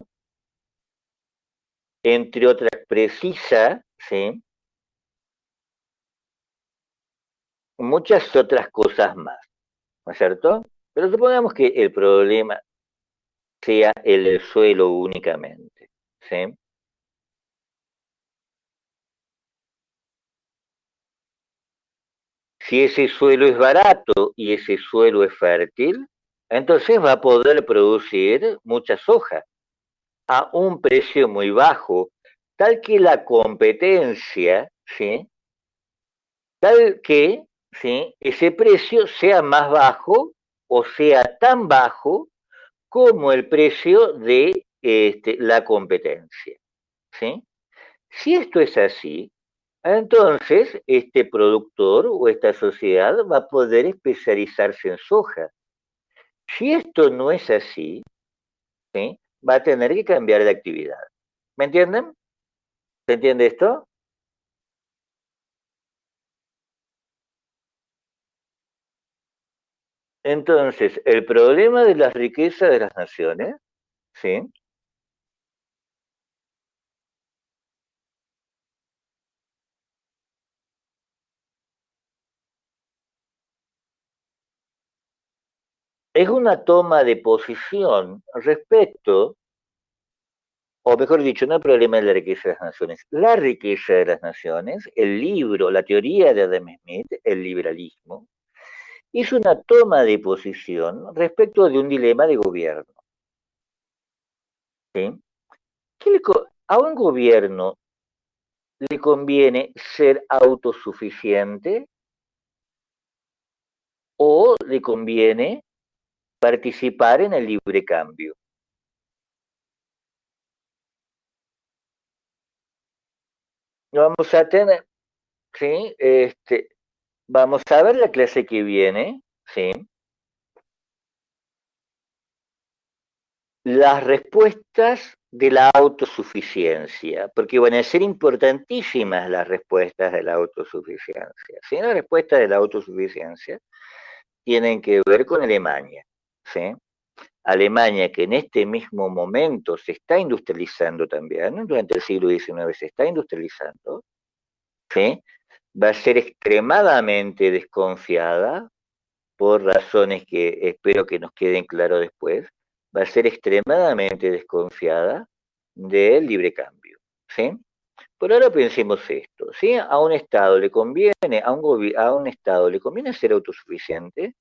Entre otras, precisa, ¿sí? Muchas otras cosas más, ¿no es cierto? Pero supongamos que el problema sea el suelo únicamente, ¿sí? Si ese suelo es barato y ese suelo es fértil, entonces va a poder producir mucha soja a un precio muy bajo, tal que la competencia, ¿sí? Tal que, ¿sí? Ese precio sea más bajo o sea tan bajo como el precio de la competencia, ¿sí? Si esto es así, entonces este productor o esta sociedad va a poder especializarse en soja. Si esto no es así, ¿sí? Va a tener que cambiar de actividad. ¿Me entienden? ¿Se entiende esto? Entonces, el problema de la riqueza de las naciones, ¿sí? Es una toma de posición respecto, o mejor dicho, no el problema de la riqueza de las naciones, la riqueza de las naciones, el libro, la teoría de Adam Smith, el liberalismo, es una toma de posición respecto de un dilema de gobierno. ¿Sí? ¿A un gobierno le conviene ser autosuficiente o le conviene participar en el libre cambio? Vamos a tener, ¿sí? Vamos a ver la clase que viene, ¿sí? Las respuestas de la autosuficiencia, porque van a ser importantísimas las respuestas de la autosuficiencia. ¿Sí? Las respuestas de la autosuficiencia tienen que ver con Alemania. ¿Sí? Alemania, que en este mismo momento se está industrializando también, ¿no? Durante el siglo XIX se está industrializando, ¿sí? Va a ser extremadamente desconfiada por razones que espero que nos queden claros después, va a ser extremadamente desconfiada del libre cambio. ¿Sí? Por ahora pensemos esto, ¿sí? A un Estado le conviene, a un Estado le conviene ser autosuficiente,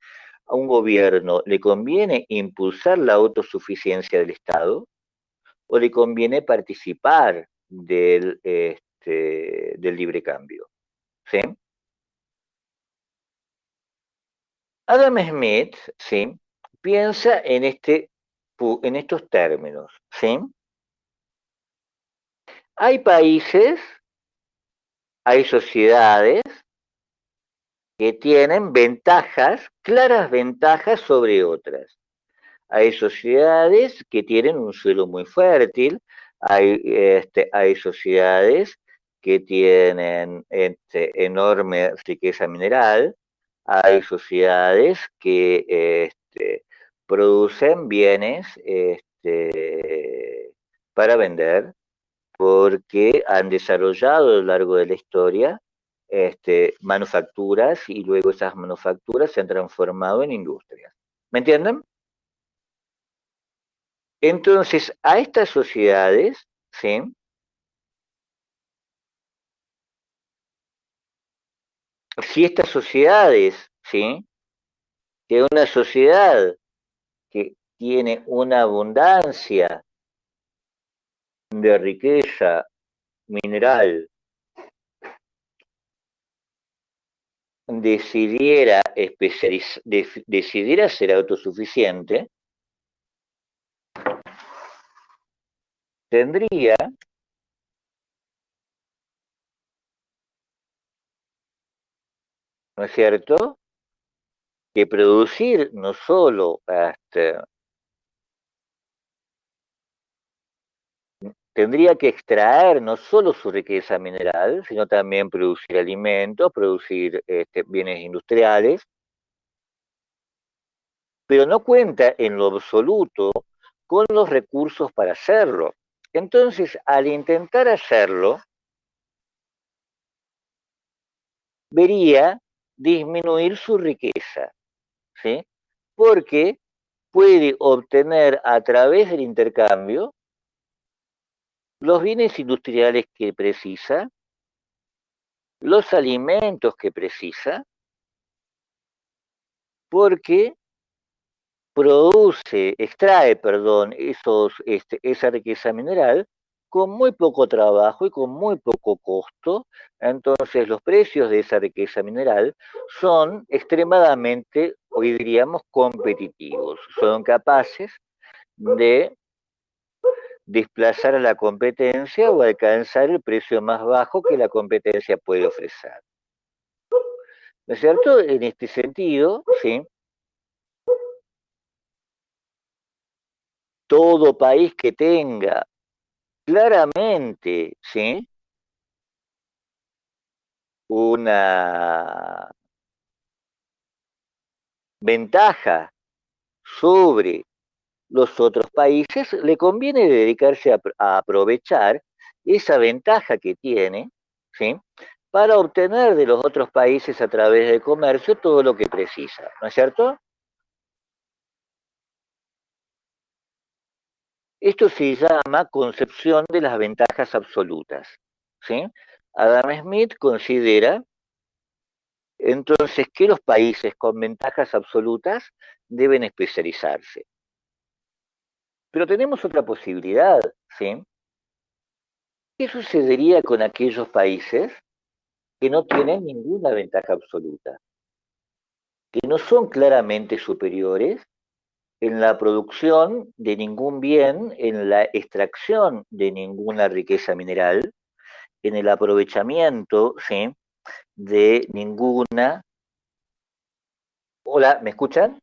a un gobierno le conviene impulsar la autosuficiencia del Estado o le conviene participar del libre cambio. ¿Sí? Adam Smith, ¿sí? Piensa en estos términos, ¿sí? Hay países, hay sociedades que tienen ventajas, claras ventajas sobre otras. Hay sociedades que tienen un suelo muy fértil, hay sociedades que tienen enorme riqueza mineral, hay sociedades que producen bienes para vender, porque han desarrollado a lo largo de la historia manufacturas y luego esas manufacturas se han transformado en industrias. ¿Me entienden? Entonces, a estas sociedades, ¿sí? Si estas sociedades, ¿sí? Que una sociedad que tiene una abundancia de riqueza mineral decidiera ser autosuficiente, tendría, ¿no es cierto?, que producir no solo tendría que extraer no solo su riqueza mineral, sino también producir alimentos, producir bienes industriales, pero no cuenta en lo absoluto con los recursos para hacerlo. Entonces, al intentar hacerlo, vería disminuir su riqueza, ¿sí? Porque puede obtener a través del intercambio los bienes industriales que precisa, los alimentos que precisa, porque extrae, perdón, esa riqueza mineral con muy poco trabajo y con muy poco costo. Entonces los precios de esa riqueza mineral son extremadamente, hoy diríamos, competitivos. Son capaces de desplazar a la competencia o alcanzar el precio más bajo que la competencia puede ofrecer. ¿No es cierto? En este sentido, ¿sí? Todo país que tenga claramente, ¿sí?, una ventaja sobre los otros países, le conviene dedicarse a aprovechar esa ventaja que tiene, ¿sí?, para obtener de los otros países a través del comercio todo lo que precisa, ¿no es cierto? Esto se llama concepción de las ventajas absolutas, ¿sí? Adam Smith considera entonces que los países con ventajas absolutas deben especializarse. Pero tenemos otra posibilidad, ¿sí? ¿Qué sucedería con aquellos países que no tienen ninguna ventaja absoluta? Que no son claramente superiores en la producción de ningún bien, en la extracción de ninguna riqueza mineral, en el aprovechamiento, ¿sí?, de ninguna... Hola, ¿me escuchan?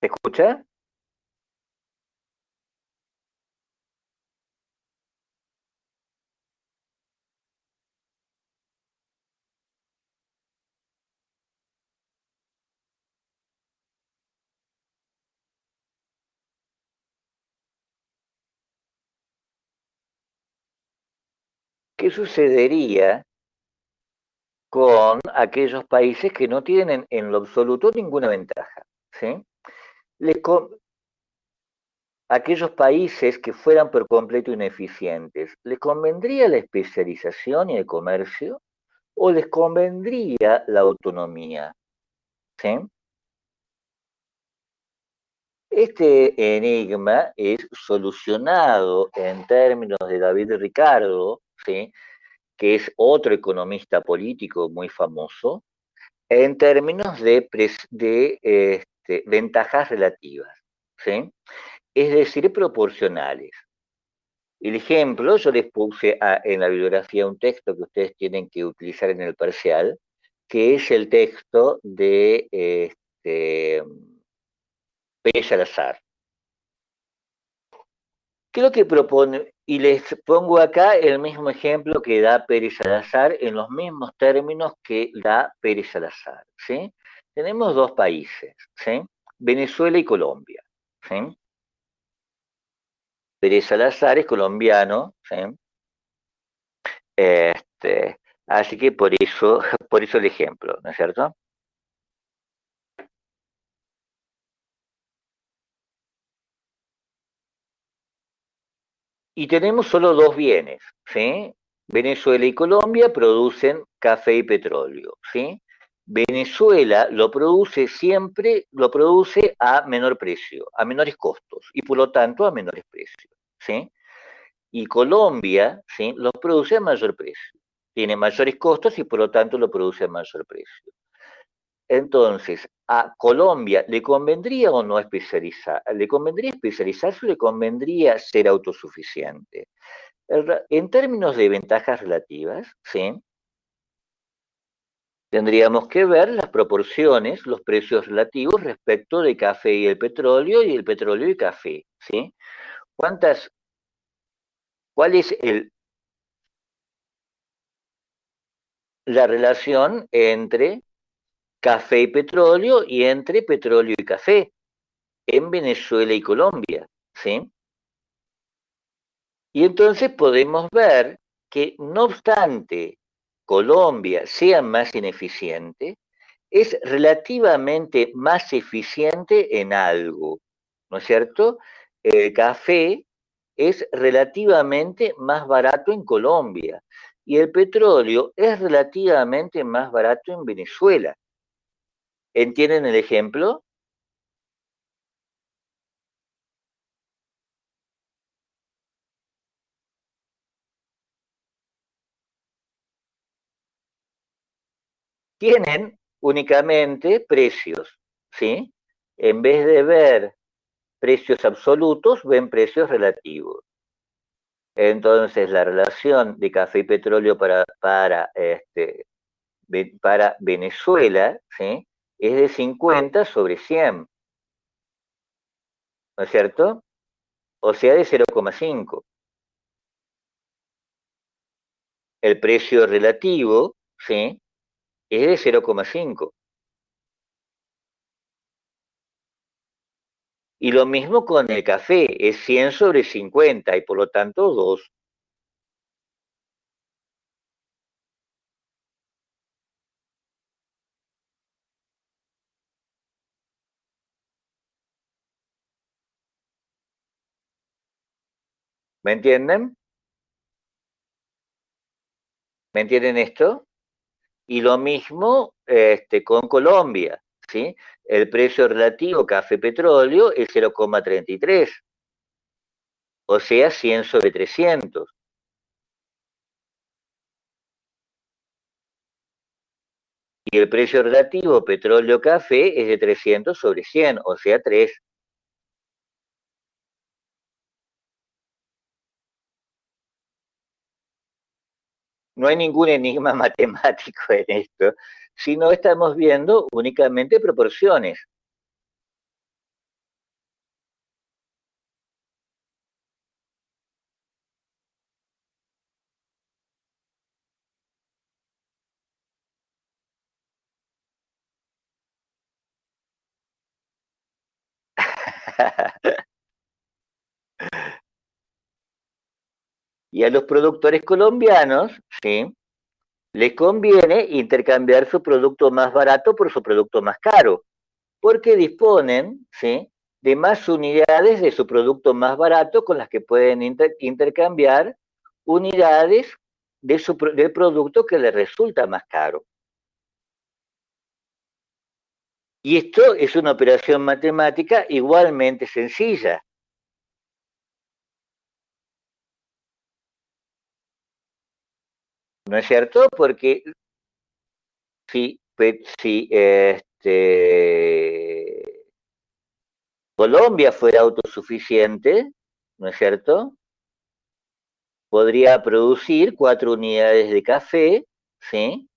¿Se escucha? ¿Qué sucedería con aquellos países que no tienen en lo absoluto ninguna ventaja? ¿Sí? Les Aquellos países que fueran por completo ineficientes, ¿les convendría la especialización y el comercio o les convendría la autonomía? ¿Sí? Este enigma es solucionado en términos de David Ricardo, ¿sí?, que es otro economista político muy famoso, en términos de ventajas relativas, ¿sí?, es decir, proporcionales. El ejemplo, yo les puse en la bibliografía un texto que ustedes tienen que utilizar en el parcial, que es el texto de Pérez Salazar. ¿Qué es lo que propone? Y les pongo acá el mismo ejemplo que da Pérez Salazar en los mismos términos que da Pérez Salazar, ¿sí? Tenemos dos países, ¿sí? Venezuela y Colombia. ¿sí? Pérez Salazar es colombiano, ¿sí? Este, así que por eso el ejemplo, ¿no es cierto? Y tenemos solo dos bienes, ¿sí? Venezuela y Colombia producen café y petróleo, ¿sí? Venezuela lo produce siempre, lo produce a menor precio, a menores costos y por lo tanto a menores precios, ¿sí? Y Colombia, ¿sí? Lo produce a mayor precio, tiene mayores costos y por lo tanto lo produce a mayor precio. Entonces, ¿a Colombia le convendría o no especializar? ¿Le convendría especializarse o le convendría ser autosuficiente? En términos de ventajas relativas, ¿sí? Tendríamos que ver las proporciones, los precios relativos respecto de café y el petróleo y café, ¿sí? ¿Cuántas, cuál es la relación entre café y petróleo y entre petróleo y café en Venezuela y Colombia, ¿sí? Y entonces podemos ver que no obstante Colombia sea más ineficiente, es relativamente más eficiente en algo, ¿no es cierto? El café es relativamente más barato en Colombia y el petróleo es relativamente más barato en Venezuela. ¿Entienden el ejemplo? Tienen únicamente precios, ¿sí? En vez de ver precios absolutos, ven precios relativos. Entonces, la relación de café y petróleo para Venezuela, ¿sí? Es de 50 sobre 100, ¿no es cierto? O sea, de 0,5. El precio relativo, ¿sí? Es de 0,5. Y lo mismo con el café, es 100 sobre 50 y por lo tanto 2. ¿Me entienden? ¿Me entienden esto? Y lo mismo con Colombia, ¿sí? El precio relativo café-petróleo es 0,33, o sea, 100 sobre 300. Y el precio relativo petróleo-café es de 300 sobre 100, o sea, 3. No hay ningún enigma matemático en esto, sino estamos viendo únicamente proporciones. Y a los productores colombianos, ¿sí? Les conviene intercambiar su producto más barato por su producto más caro, porque disponen, ¿sí? De más unidades de su producto más barato con las que pueden intercambiar unidades del producto que les resulta más caro. Y esto es una operación matemática igualmente sencilla, ¿no es cierto? Porque si Colombia fuera autosuficiente, ¿no es cierto? Podría producir 4 unidades de café, ¿sí?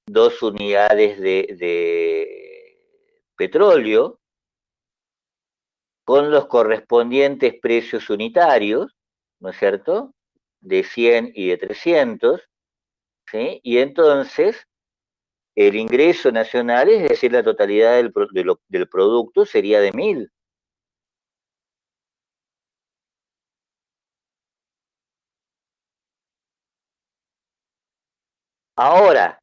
2 unidades de petróleo, con los correspondientes precios unitarios, ¿no es cierto? De 100 y de 300, ¿sí? Y entonces el ingreso nacional, es decir, la totalidad del producto, sería de 1000. Ahora,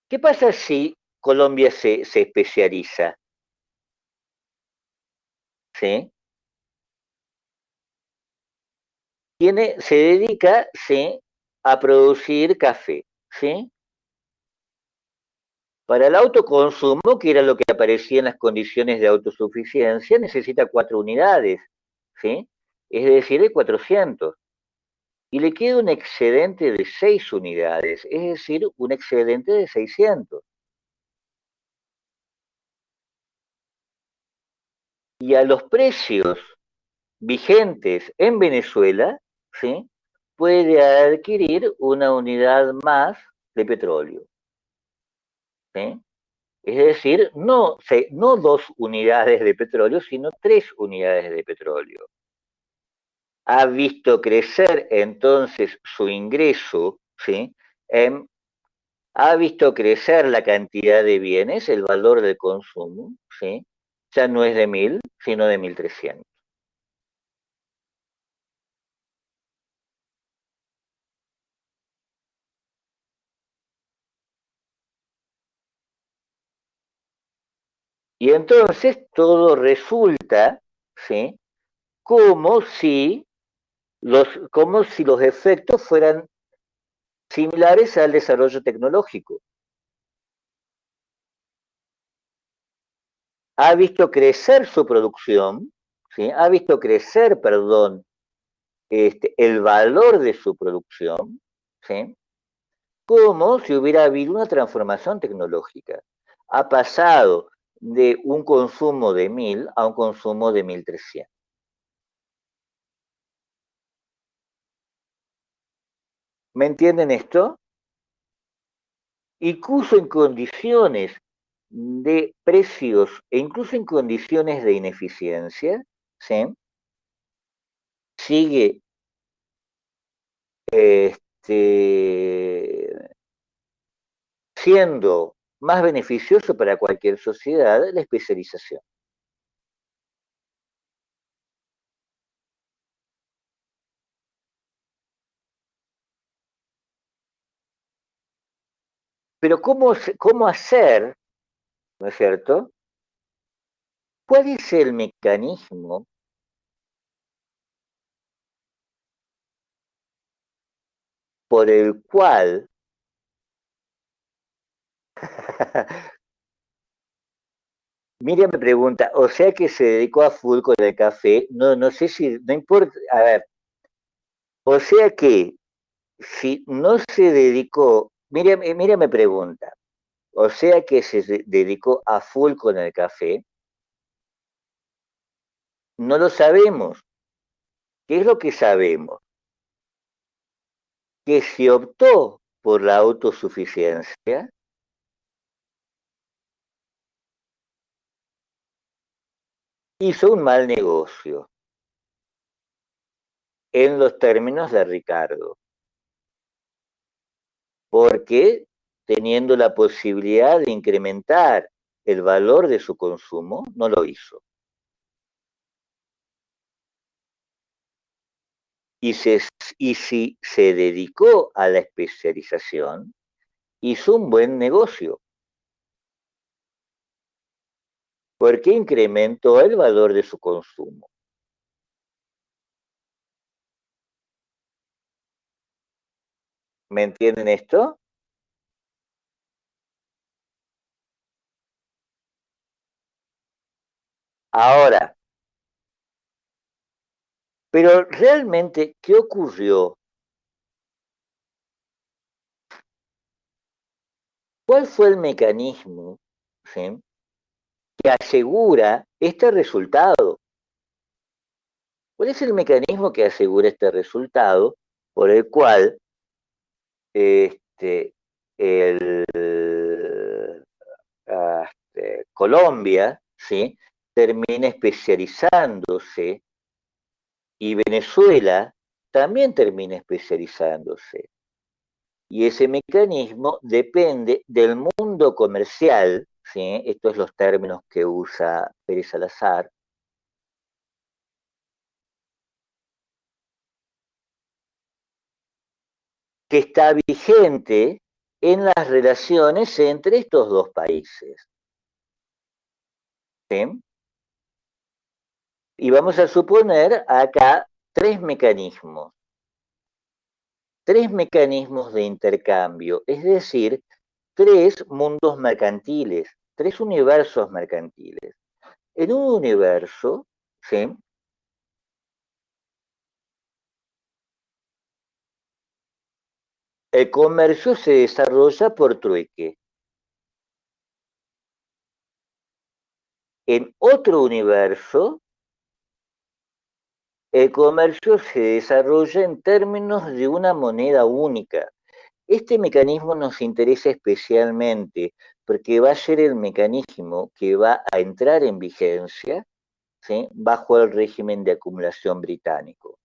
¿qué pasa si Colombia se especializa? ¿Sí? Se dedica, ¿sí?, a producir café, ¿sí? Para el autoconsumo, que era lo que aparecía en las condiciones de autosuficiencia, necesita 4 unidades, ¿sí? Es decir, de 400. Y le queda un excedente de 6 unidades, es decir, un excedente de 600. Y a los precios vigentes en Venezuela, ¿sí?, puede adquirir una unidad más de petróleo, ¿sí? Es decir, no 2 unidades de petróleo, sino 3 unidades de petróleo. Ha visto crecer entonces su ingreso, ¿sí? Ha visto crecer la cantidad de bienes, el valor del consumo, ¿sí? Ya no es de 1000, sino de 1300. Y entonces todo resulta, ¿sí?, como si como si los efectos fueran similares al desarrollo tecnológico. Ha visto crecer su producción, ¿sí?, ha visto crecer, perdón, el valor de su producción, ¿sí?, como si hubiera habido una transformación tecnológica. Ha pasado de un consumo de 1000 a un consumo de 1300. ¿Me entienden esto? Incluso en condiciones de precios e incluso en condiciones de ineficiencia, ¿sí?, sigue este, siendo más beneficioso para cualquier sociedad la especialización. Pero ¿cómo hacer, no es cierto? ¿Cuál es el mecanismo por el cual Miriam me pregunta, o sea que se dedicó a full con el café? No, no sé si, no importa, a ver, o sea que si no se dedicó, Miriam me pregunta, o sea que dedicó a full con el café, no lo sabemos. ¿Qué es lo que sabemos? Que si optó por la autosuficiencia, hizo un mal negocio, en los términos de Ricardo, porque teniendo la posibilidad de incrementar el valor de su consumo, no lo hizo. Y, se, y si se dedicó a la especialización, hizo un buen negocio, porque incrementó el valor de su consumo. ¿Me entienden esto? Ahora, pero realmente, ¿qué ocurrió? ¿Cuál fue el mecanismo, ¿sí?, que asegura este resultado? ¿Cuál es el mecanismo que asegura este resultado por el cual este, el, Colombia, ¿sí?, termina especializándose y Venezuela también termina especializándose? Y ese mecanismo depende del mundo comercial, ¿sí? Estos son los términos que usa Pérez Salazar, que está vigente en las relaciones entre estos dos países. ¿Sí? Y vamos a suponer acá tres mecanismos de intercambio, es decir, tres mundos mercantiles, tres universos mercantiles. En un universo, ¿sí? El comercio se desarrolla por trueque. En otro universo, el comercio se desarrolla en términos de una moneda única. Este mecanismo nos interesa especialmente porque va a ser el mecanismo que va a entrar en vigencia, ¿sí?, bajo el régimen de acumulación británico.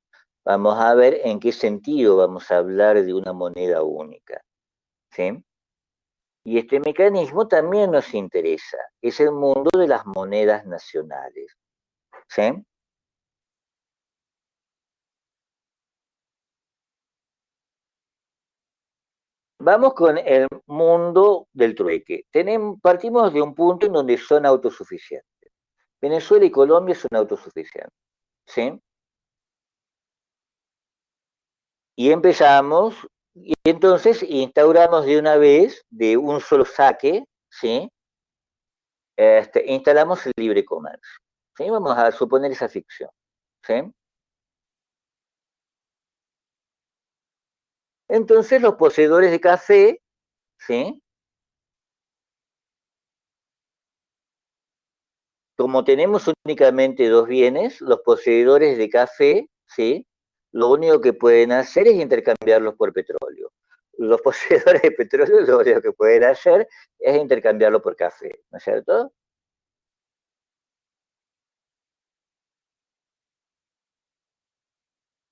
Vamos a ver en qué sentido vamos a hablar de una moneda única, ¿sí? Y este mecanismo también nos interesa, es el mundo de las monedas nacionales, ¿sí? Vamos con el mundo del trueque. Partimos de un punto en donde son autosuficientes. Venezuela y Colombia son autosuficientes, ¿sí? Y empezamos, y entonces instauramos de una vez, de un solo saque, ¿sí? Instalamos el libre comercio, ¿sí? Vamos a suponer esa ficción, ¿sí? Entonces los poseedores de café, ¿sí?, como tenemos únicamente dos bienes, los poseedores de café, ¿sí?, lo único que pueden hacer es intercambiarlos por petróleo. Los poseedores de petróleo lo único que pueden hacer es intercambiarlo por café, ¿no es cierto?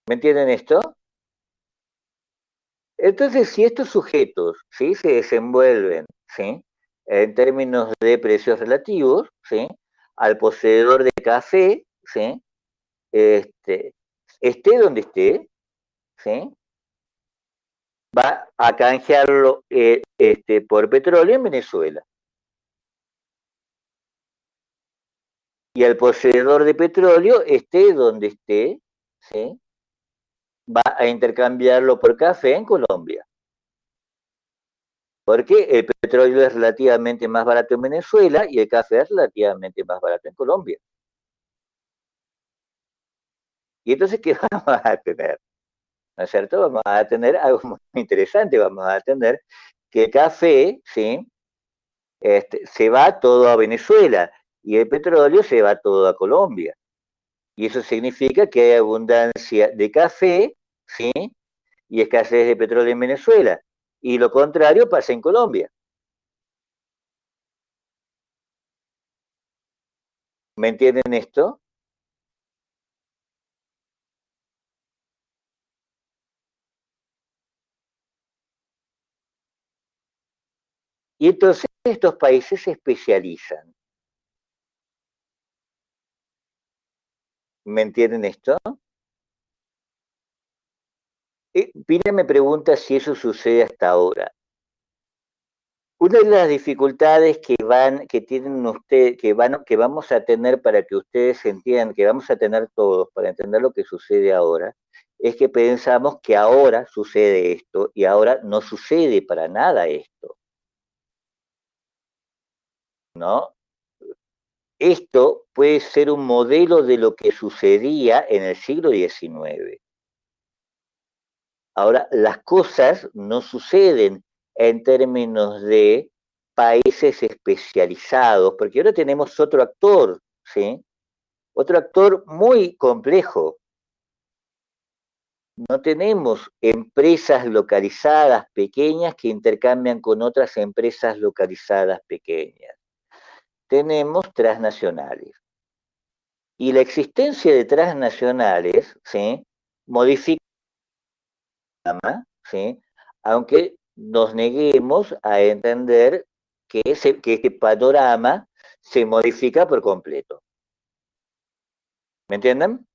¿Me entienden esto? Entonces, si estos sujetos, ¿sí?, se desenvuelven, ¿sí?, en términos de precios relativos, ¿sí?, al poseedor de café, ¿sí?, este, esté donde esté, ¿sí?, va a canjearlo por petróleo en Venezuela. Y al poseedor de petróleo, esté donde esté, ¿sí?, va a intercambiarlo por café en Colombia. Porque el petróleo es relativamente más barato en Venezuela y el café es relativamente más barato en Colombia. Y entonces, ¿qué vamos a tener? ¿No es cierto? Vamos a tener algo muy interesante, vamos a tener que el café, ¿sí?, se va todo a Venezuela y el petróleo se va todo a Colombia. Y eso significa que hay abundancia de café, ¿sí?, y escasez de petróleo en Venezuela. Y lo contrario pasa en Colombia. ¿Me entienden esto? Y entonces estos países se especializan. ¿Me entienden esto? Pina me pregunta si eso sucede hasta ahora. Una de las dificultades que tienen ustedes, que vamos a tener para que ustedes entiendan, que vamos a tener todos para entender lo que sucede ahora, es que pensamos que ahora sucede esto y ahora no sucede para nada esto, ¿no? Esto puede ser un modelo de lo que sucedía en el siglo XIX. Ahora, las cosas no suceden en términos de países especializados, porque ahora tenemos otro actor, ¿sí? Otro actor muy complejo. No tenemos empresas localizadas pequeñas que intercambian con otras empresas localizadas pequeñas. Tenemos transnacionales. Y la existencia de transnacionales, ¿sí?, modifica, ¿sí?, aunque nos neguemos a entender que este panorama se modifica por completo. ¿Me entienden?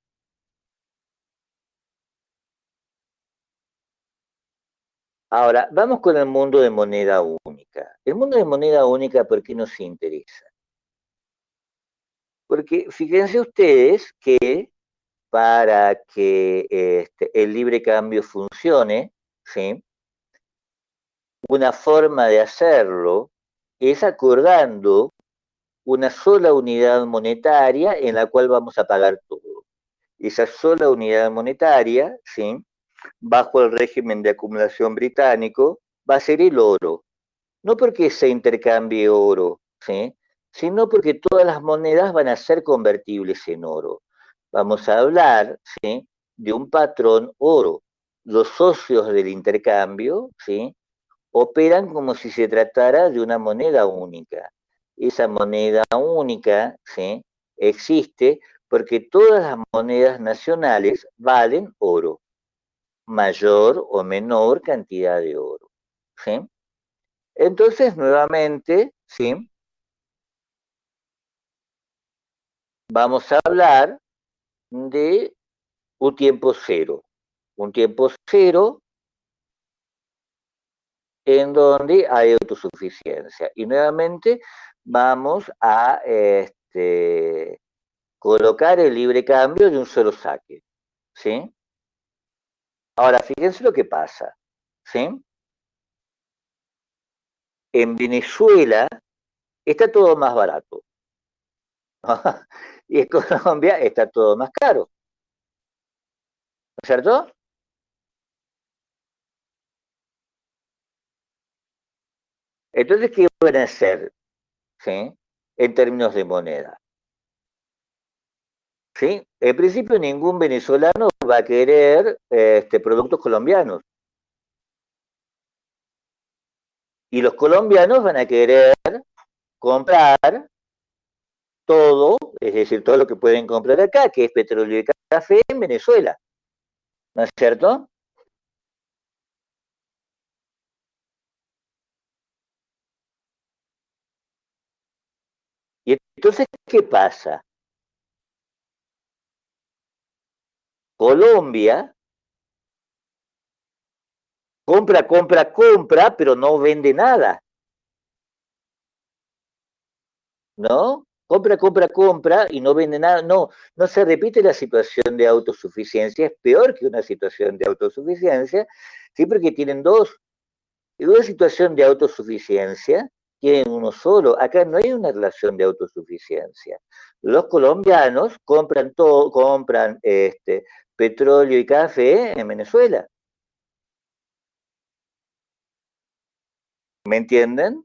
O Ahora, vamos con el mundo de moneda única. El mundo de moneda única, ¿por qué nos interesa? Porque fíjense ustedes que para que el libre cambio funcione, ¿sí? Una forma de hacerlo es acordando una sola unidad monetaria en la cual vamos a pagar todo. Esa sola unidad monetaria, ¿sí? Bajo el régimen de acumulación británico, va a ser el oro. No porque se intercambie oro, ¿sí? Sino porque todas las monedas van a ser convertibles en oro. Vamos a hablar, ¿sí? De un patrón oro. Los socios del intercambio, ¿sí? Operan como si se tratara de una moneda única. Esa moneda única, ¿sí? Existe porque todas las monedas nacionales valen oro, mayor o menor cantidad de oro, ¿sí? Entonces, nuevamente, ¿sí? Vamos a hablar de un tiempo cero. Un tiempo cero en donde hay autosuficiencia. Y nuevamente vamos a colocar el libre cambio de un solo saque. ¿Sí? Ahora, fíjense lo que pasa. ¿Sí? En Venezuela está todo más barato. Y en Colombia está todo más caro. ¿No es cierto? Entonces, ¿qué van a hacer? ¿Sí? En términos de moneda. ¿Sí? En principio, ningún venezolano va a querer productos colombianos. Y los colombianos van a querer comprar todo, es decir, todo lo que pueden comprar acá, que es petróleo y café en Venezuela. ¿No es cierto? Y entonces, ¿qué pasa? Colombia compra, compra, compra, pero no vende nada, ¿no? Compra, compra, compra y no vende nada. No, no se repite la situación de autosuficiencia, es peor que una situación de autosuficiencia, sí, porque tienen dos. En una situación de autosuficiencia, tienen uno solo. Acá no hay una relación de autosuficiencia. Los colombianos compran todo, compran petróleo y café en Venezuela. ¿Me entienden?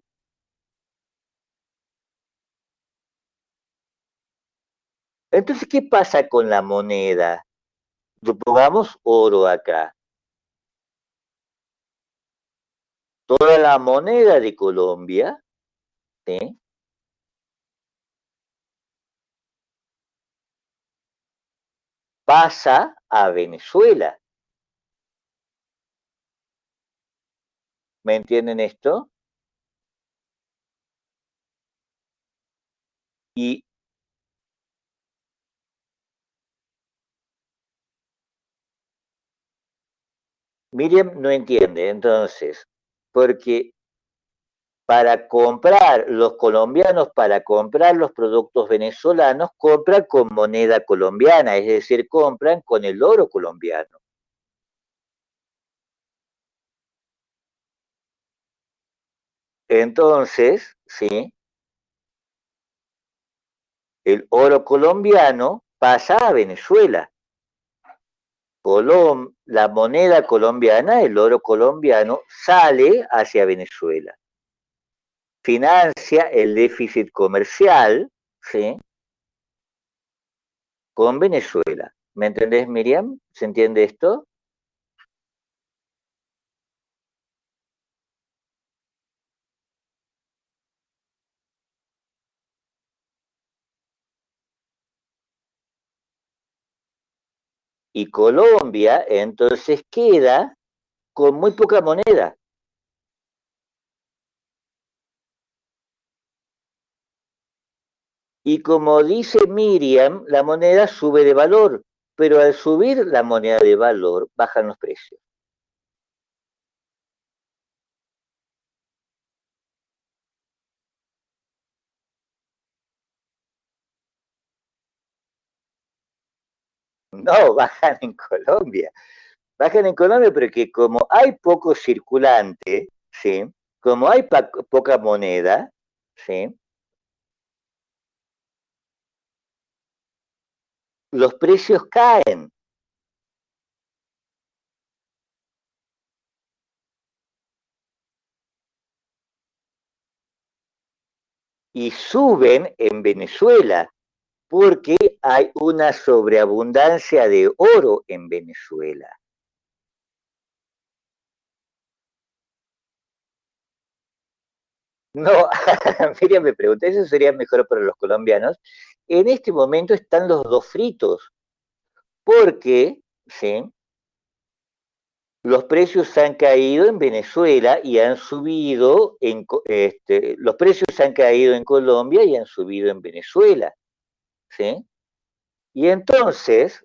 Entonces, ¿qué pasa con la moneda? Supongamos oro acá. Toda la moneda de Colombia, ¿sí? Pasa a Venezuela. ¿Me entienden esto? Y Miriam no entiende, entonces, porque para comprar, los colombianos para comprar los productos venezolanos compran con moneda colombiana, es decir, compran con el oro colombiano. Entonces, ¿sí? El oro colombiano pasa a Venezuela. La moneda colombiana, el oro colombiano, sale hacia Venezuela. Financia el déficit comercial, ¿sí? Con Venezuela. ¿Me entendés, Miriam? ¿Se entiende esto? Y Colombia entonces queda con muy poca moneda. Y como dice Miriam, la moneda sube de valor, pero al subir la moneda de valor bajan los precios. No, bajan en Colombia. Bajan en Colombia porque como hay poco circulante, ¿sí? Como hay poca moneda, ¿sí? Los precios caen y suben en Venezuela porque hay una sobreabundancia de oro en Venezuela. No, Miriam me pregunta, ¿eso sería mejor para los colombianos? En este momento están los dos fritos, porque ¿sí? Los precios han caído en Venezuela y han subido los precios han caído en Colombia y han subido en Venezuela, ¿sí? Y entonces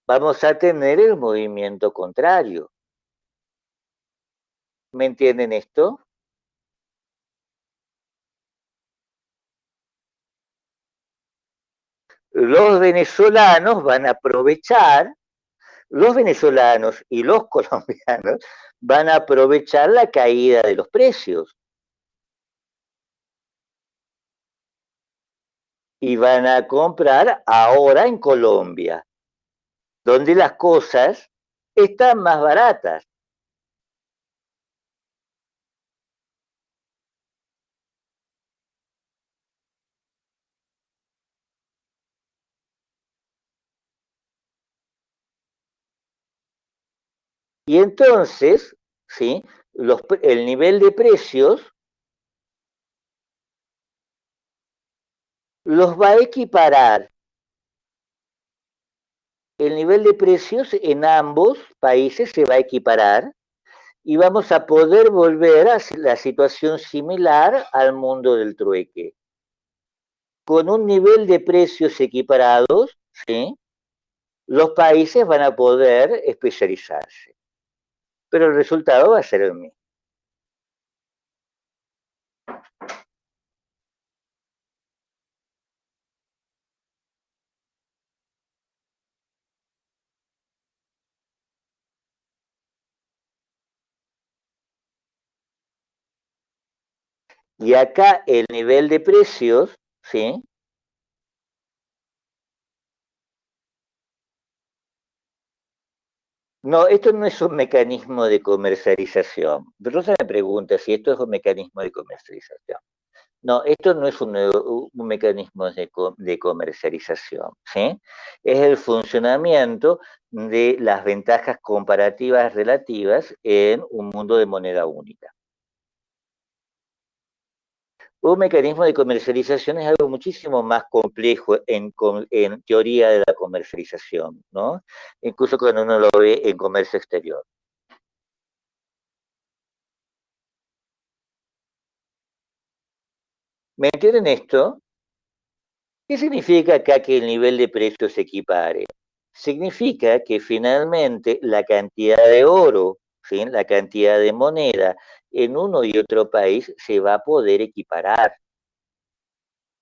vamos a tener el movimiento contrario. ¿Me entienden esto? Los venezolanos van a aprovechar, los venezolanos y los colombianos van a aprovechar la caída de los precios y van a comprar ahora en Colombia, donde las cosas están más baratas. Y entonces, ¿sí? El nivel de precios los va a equiparar. El nivel de precios en ambos países se va a equiparar y vamos a poder volver a la situación similar al mundo del trueque. Con un nivel de precios equiparados, ¿sí? Los países van a poder especializarse, pero el resultado va a ser el mismo. Y acá el nivel de precios, ¿sí? No, esto no es un mecanismo de comercialización. Rosa me pregunta si esto es un mecanismo de comercialización. No, esto no es un mecanismo de comercialización, ¿sí? Es el funcionamiento de las ventajas comparativas relativas en un mundo de moneda única. Un mecanismo de comercialización es algo muchísimo más complejo en teoría de la comercialización, ¿no? Incluso cuando uno lo ve en comercio exterior. ¿Me entienden esto? ¿Qué significa acá que el nivel de precios se equipare? Significa que finalmente la cantidad de oro, ¿sí? La cantidad de moneda en uno y otro país se va a poder equiparar.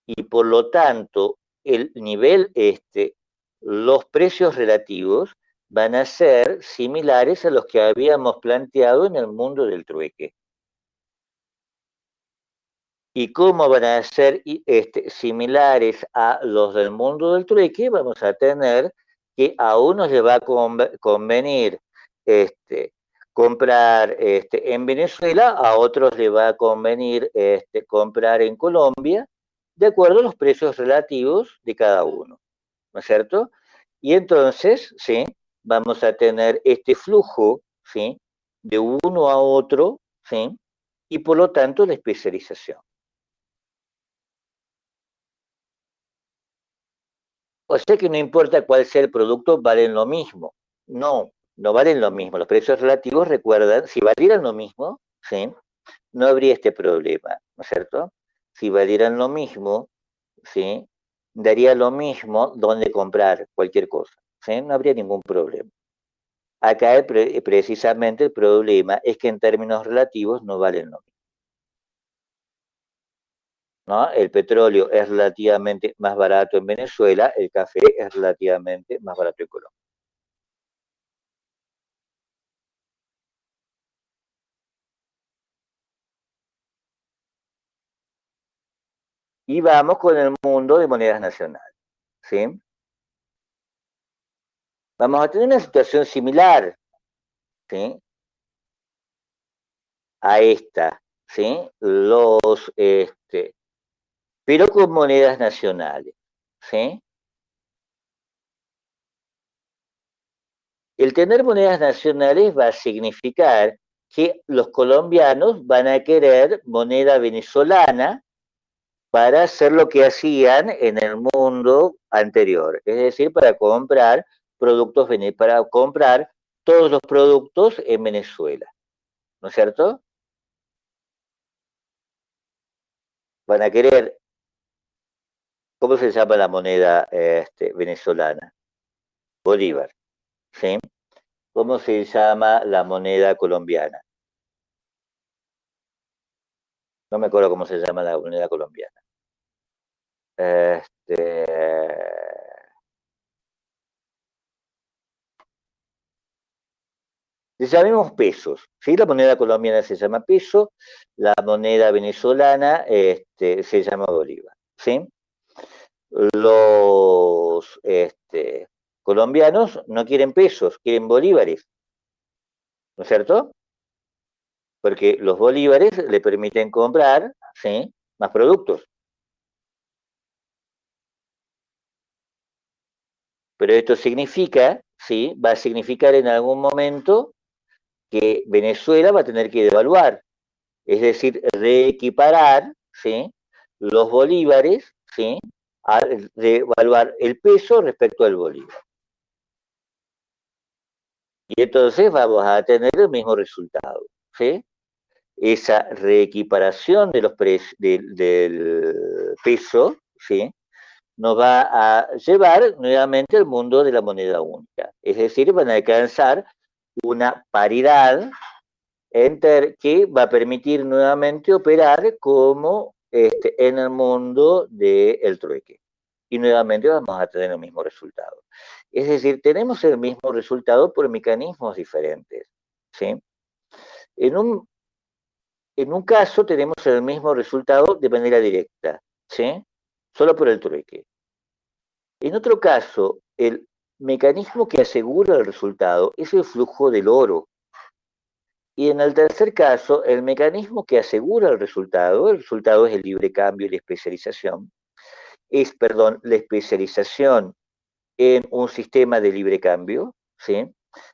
Y por lo tanto, el nivel, los precios relativos van a ser similares a los que habíamos planteado en el mundo del trueque. ¿Y cómo van a ser similares a los del mundo del trueque? Vamos a tener que a unos les va a convenir este, comprar en Venezuela, a otros les va a convenir comprar en Colombia, de acuerdo a los precios relativos de cada uno, ¿no es cierto? Y entonces, ¿sí? Vamos a tener este flujo, ¿sí? De uno a otro, ¿sí? Y por lo tanto la especialización. O sea que no importa cuál sea el producto, valen lo mismo. No, no valen lo mismo. Los precios relativos, recuerdan, si valieran lo mismo, ¿sí? No habría este problema, ¿no es cierto? Si valieran lo mismo, ¿sí? Daría lo mismo donde comprar cualquier cosa, ¿sí? No habría ningún problema. Acá precisamente el problema es que en términos relativos no valen lo mismo. ¿no? El petróleo es relativamente más barato en Venezuela, el café es relativamente más barato en Colombia. Y vamos con el mundo de monedas nacionales, ¿sí? Vamos a tener una situación similar, ¿sí? A esta, ¿sí? Pero con monedas nacionales, ¿sí? El tener monedas nacionales va a significar que los colombianos van a querer moneda venezolana para hacer lo que hacían en el mundo anterior, es decir, para comprar para comprar todos los productos en Venezuela, ¿no es cierto? Van a querer, ¿cómo se llama la moneda venezolana? Bolívar, ¿sí? ¿Cómo se llama la moneda colombiana? No me acuerdo cómo se llama la moneda colombiana. Este, le llamemos pesos, ¿sí? La moneda colombiana se llama peso, la moneda venezolana se llama bolívar, ¿sí? Los colombianos no quieren pesos, quieren bolívares, ¿no es cierto? Porque los bolívares le permiten comprar, ¿sí? Más productos. Pero esto significa, ¿sí? Va a significar en algún momento que Venezuela va a tener que devaluar, es decir, reequiparar, ¿sí? Los bolívares, ¿sí? A devaluar el peso respecto al bolívar. Y entonces vamos a tener el mismo resultado, ¿sí? Esa reequiparación de del peso, ¿sí? Nos va a llevar nuevamente al mundo de la moneda única. Es decir, van a alcanzar una paridad que va a permitir nuevamente operar como en el mundo del trueque. Y nuevamente vamos a tener el mismo resultado. Es decir, tenemos el mismo resultado por mecanismos diferentes. ¿Sí? En un, en un caso tenemos el mismo resultado de manera directa, ¿sí? Solo por el trueque. En otro caso, el mecanismo que asegura el resultado es el flujo del oro. Y en el tercer caso, el mecanismo que asegura el resultado es el libre cambio y la especialización, perdón, la especialización en un sistema de libre cambio, ¿sí?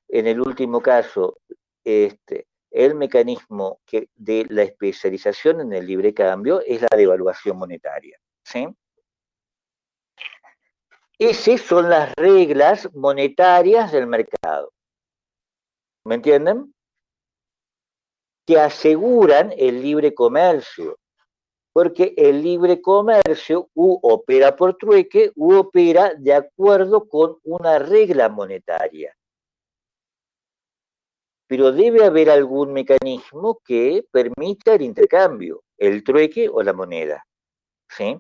En el último caso, el mecanismo de la especialización en el libre cambio es la devaluación monetaria, ¿sí? Esas son las reglas monetarias del mercado, ¿me entienden? Que aseguran el libre comercio, porque el libre comercio opera por trueque u opera de acuerdo con una regla monetaria. Pero debe haber algún mecanismo que permita el intercambio, el trueque o la moneda, ¿sí?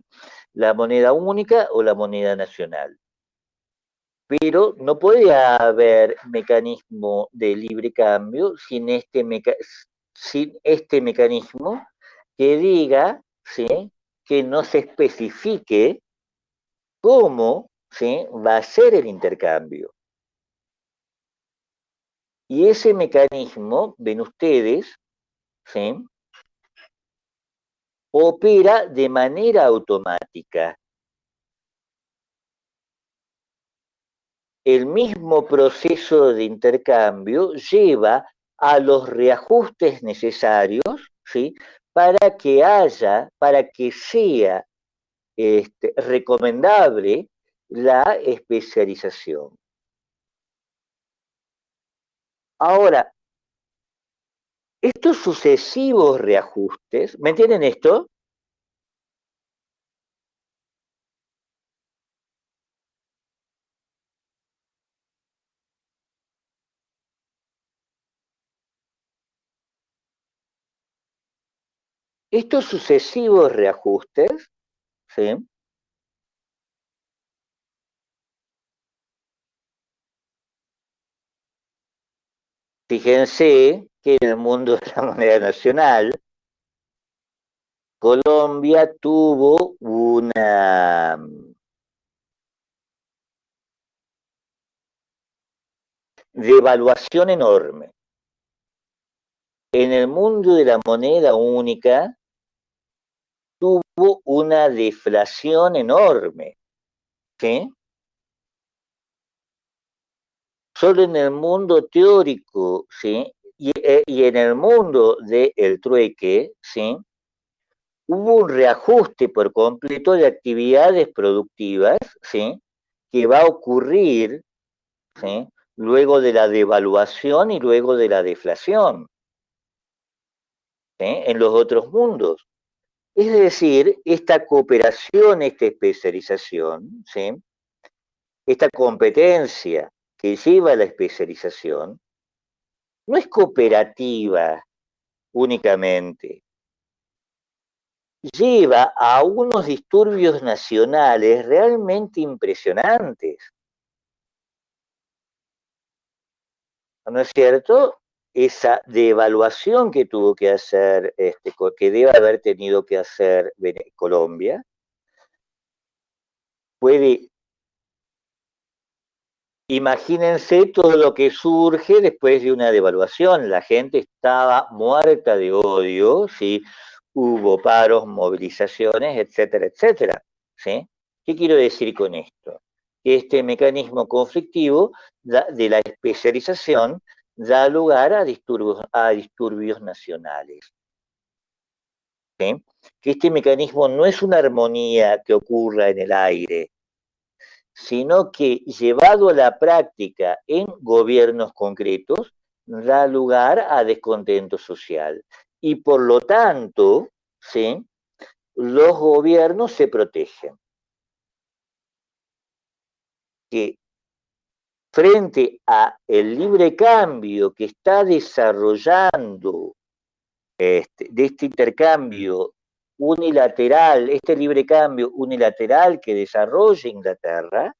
La moneda única o la moneda nacional. Pero no puede haber mecanismo de libre cambio sin este mecanismo que diga, ¿sí? Que no se especifique cómo, ¿sí? Va a ser el intercambio. Y ese mecanismo, ven ustedes, ¿sí? Opera de manera automática. El mismo proceso de intercambio lleva a los reajustes necesarios, ¿sí? Para que sea recomendable la especialización. Ahora, estos sucesivos reajustes, ¿me entienden esto? Estos sucesivos reajustes, ¿sí? Fíjense que en el mundo de la moneda nacional, Colombia tuvo una devaluación enorme. En el mundo de la moneda única tuvo una deflación enorme, ¿sí? Solo en el mundo teórico, ¿sí? Y en el mundo del trueque, ¿sí? Hubo un reajuste por completo de actividades productivas, ¿sí? Que va a ocurrir, ¿sí? Luego de la devaluación y luego de la deflación, ¿sí? En los otros mundos. Es decir, esta cooperación, esta especialización, ¿sí? Esta competencia que lleva a la especialización, no es cooperativa únicamente, lleva a unos disturbios nacionales realmente impresionantes, ¿no es cierto? Esa devaluación que tuvo que hacer, que debe haber tenido que hacer Colombia, puede, imagínense todo lo que surge después de una devaluación. La gente estaba muerta de odio, ¿sí? Hubo paros, movilizaciones, etcétera, etcétera, ¿sí? ¿Qué quiero decir con esto? Que este mecanismo conflictivo de la especialización da lugar a disturbios nacionales, ¿sí? Que este mecanismo no es una armonía que ocurra en el aire, sino que llevado a la práctica en gobiernos concretos, da lugar a descontento social. Y por lo tanto, ¿sí? Los gobiernos se protegen. Que frente a el libre cambio que está desarrollando, de este intercambio unilateral, este libre cambio unilateral que desarrolla Inglaterra,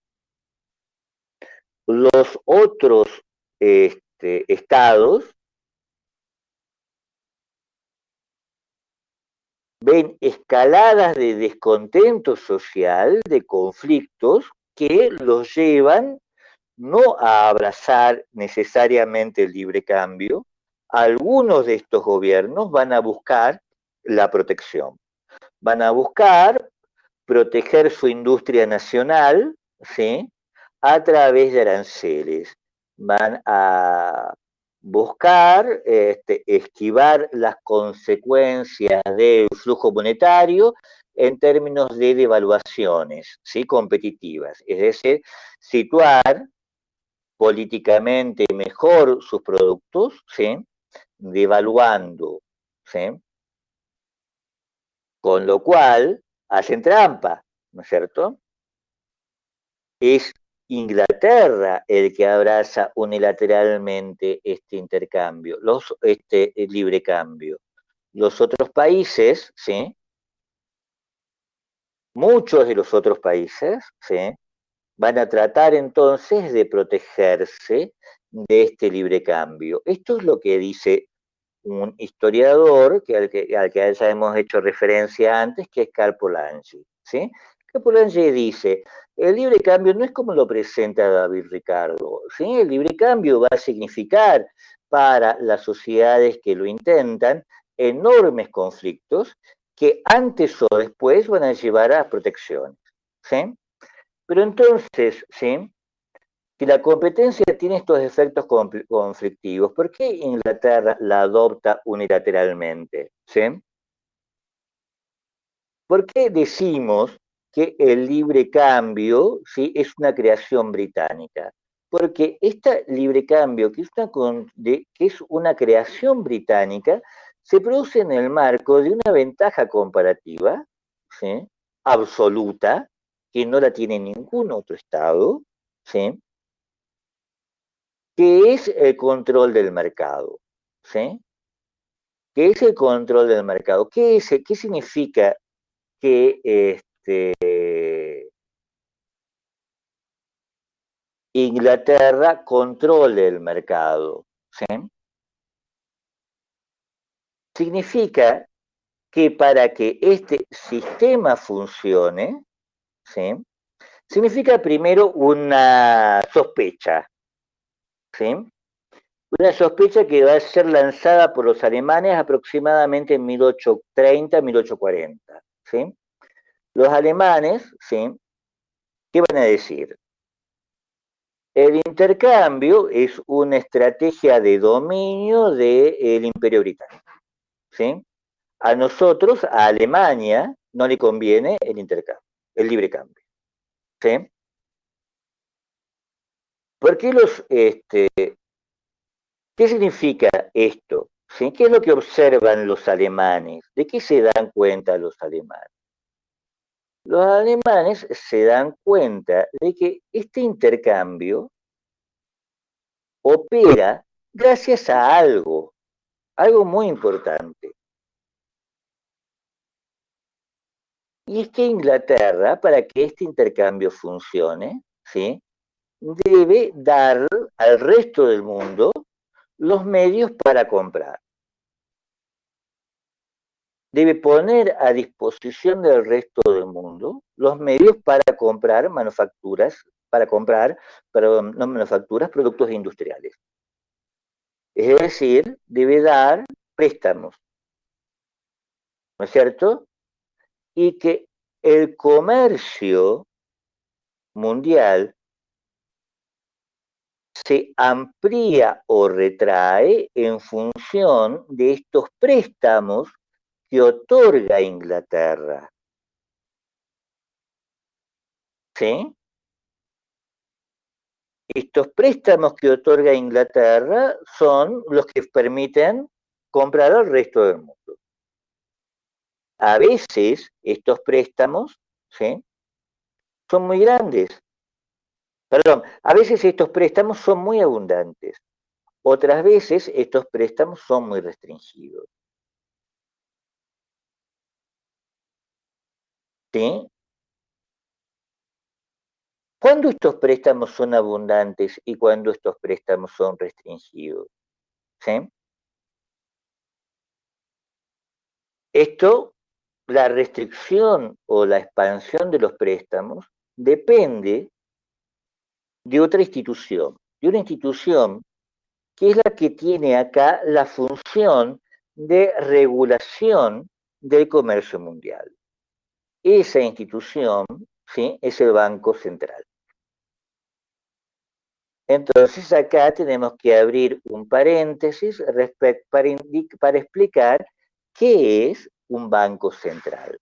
los otros estados ven escaladas de descontento social, de conflictos, que los llevan no a abrazar necesariamente el libre cambio. Algunos de estos gobiernos van a buscar la protección, van a buscar proteger su industria nacional, ¿sí? A través de aranceles. Van a buscar esquivar las consecuencias del flujo monetario en términos de devaluaciones, ¿sí? Competitivas. Es decir, situar políticamente mejor sus productos, ¿sí? Devaluando, ¿sí? Con lo cual hacen trampa, ¿no es cierto? Es Inglaterra el que abraza unilateralmente este intercambio, este libre cambio. Los otros países, ¿sí? Muchos de los otros países, ¿sí? Van a tratar entonces de protegerse de este libre cambio. Esto es lo que dice un historiador al que ya hemos hecho referencia antes, que es Karl Polanyi, ¿sí? Karl Polanyi dice, el libre cambio no es como lo presenta David Ricardo, ¿sí? El libre cambio va a significar para las sociedades que lo intentan enormes conflictos que antes o después van a llevar a protecciones, ¿sí? Pero entonces, ¿sí? Si la competencia tiene estos efectos conflictivos, ¿por qué Inglaterra la adopta unilateralmente? ¿Sí? ¿Por qué decimos que el libre cambio, ¿sí? Es una creación británica? Porque este libre cambio, que es una creación británica, se produce en el marco de una ventaja comparativa, ¿sí? Absoluta, que no la tiene ningún otro Estado, ¿sí? Que es el control del mercado, ¿sí? ¿Qué es el control del mercado? ¿Qué significa que Inglaterra controle el mercado? ¿Sí? Significa que para que este sistema funcione, ¿sí? Significa primero una sospecha, ¿sí? Una sospecha que va a ser lanzada por los alemanes aproximadamente en 1830-1840, ¿sí? Los alemanes, ¿sí? ¿Qué van a decir? El intercambio es una estrategia de dominio del Imperio Británico, ¿sí? A nosotros, a Alemania, no le conviene el intercambio, el libre cambio, ¿sí? ¿Por qué qué significa esto? ¿Sí? ¿Qué es lo que observan los alemanes? ¿De qué se dan cuenta los alemanes? Los alemanes se dan cuenta de que este intercambio opera gracias a algo muy importante. Y es que Inglaterra, para que este intercambio funcione, ¿sí? Debe dar al resto del mundo los medios para comprar. Debe poner a disposición del resto del mundo los medios para comprar manufacturas, no manufacturas, productos industriales. Es decir, debe dar préstamos, ¿no es cierto? Y que el comercio mundial se amplía o retrae en función de estos préstamos que otorga Inglaterra. ¿Sí? Estos préstamos que otorga Inglaterra son los que permiten comprar al resto del mundo. A veces estos préstamos, ¿sí? Son muy grandes. Perdón, a veces estos préstamos son muy abundantes. Otras veces estos préstamos son muy restringidos. ¿Sí? ¿Cuándo estos préstamos son abundantes y cuándo estos préstamos son restringidos? ¿Sí? Esto, la restricción o la expansión de los préstamos depende de otra institución, de una institución que es la que tiene acá la función de regulación del comercio mundial. Esa institución, ¿sí? Es el Banco Central. Entonces acá tenemos que abrir un paréntesis para explicar qué es un banco central.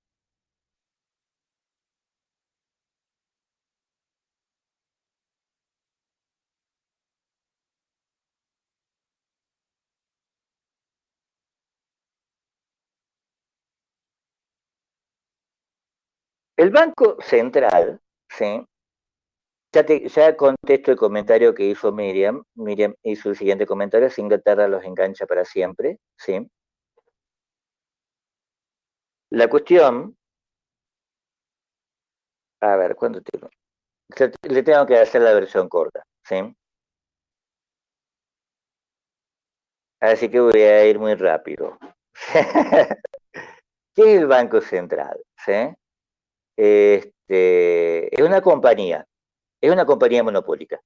El Banco Central, ¿sí? Ya contesto el comentario que hizo Miriam. Miriam hizo el siguiente comentario: si Inglaterra los engancha para siempre, ¿sí? La cuestión, a ver, ¿cuánto tiempo? Le tengo que hacer la versión corta, ¿sí? Así que voy a ir muy rápido. ¿Qué es el Banco Central? ¿Sí? Es una compañía monopólica.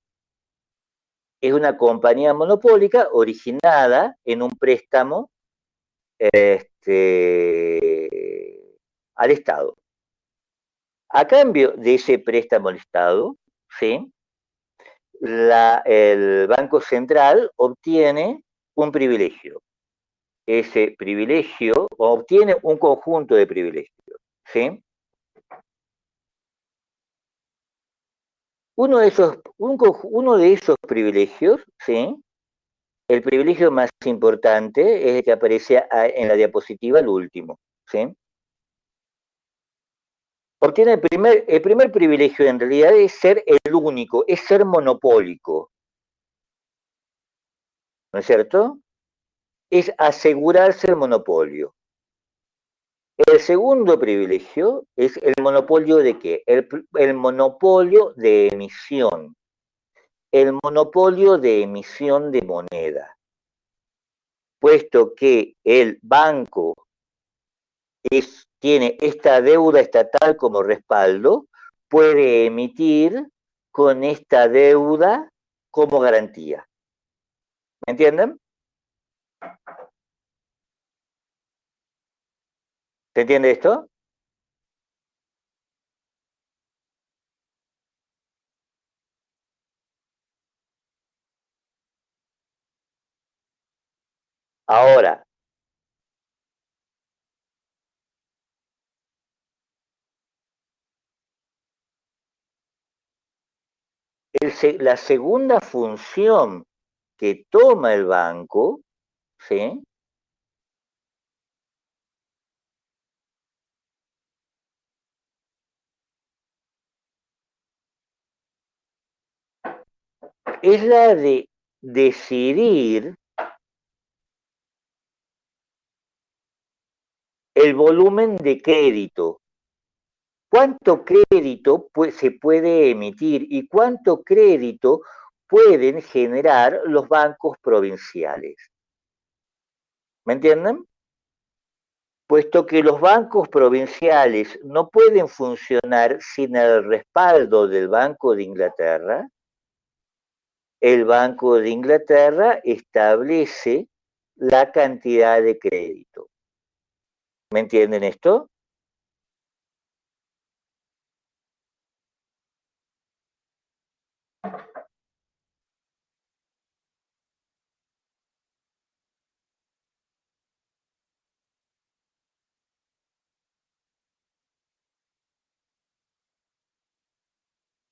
Es una compañía monopólica originada en un préstamo al Estado. A cambio de ese préstamo al Estado, ¿sí? El Banco Central obtiene un privilegio. Ese privilegio obtiene un conjunto de privilegios, ¿sí? Uno de esos privilegios, ¿sí? El privilegio más importante es el que aparece en la diapositiva, el último, ¿sí? Obtiene el primer privilegio en realidad es ser el único, es ser monopólico, ¿no es cierto? es asegurarse el monopolio. El segundo privilegio es el monopolio de qué? El monopolio de emisión. El monopolio de emisión de moneda. Puesto que el banco tiene esta deuda estatal como respaldo, puede emitir con esta deuda como garantía. ¿Me entienden? ¿Se entiende esto? Ahora, la segunda función que toma el banco, ¿sí? Es la de decidir el volumen de crédito. ¿Cuánto crédito se puede emitir y cuánto crédito pueden generar los bancos provinciales? ¿Me entienden? Puesto que los bancos provinciales no pueden funcionar sin el respaldo del Banco de Inglaterra, el Banco de Inglaterra establece la cantidad de crédito. ¿Me entienden esto?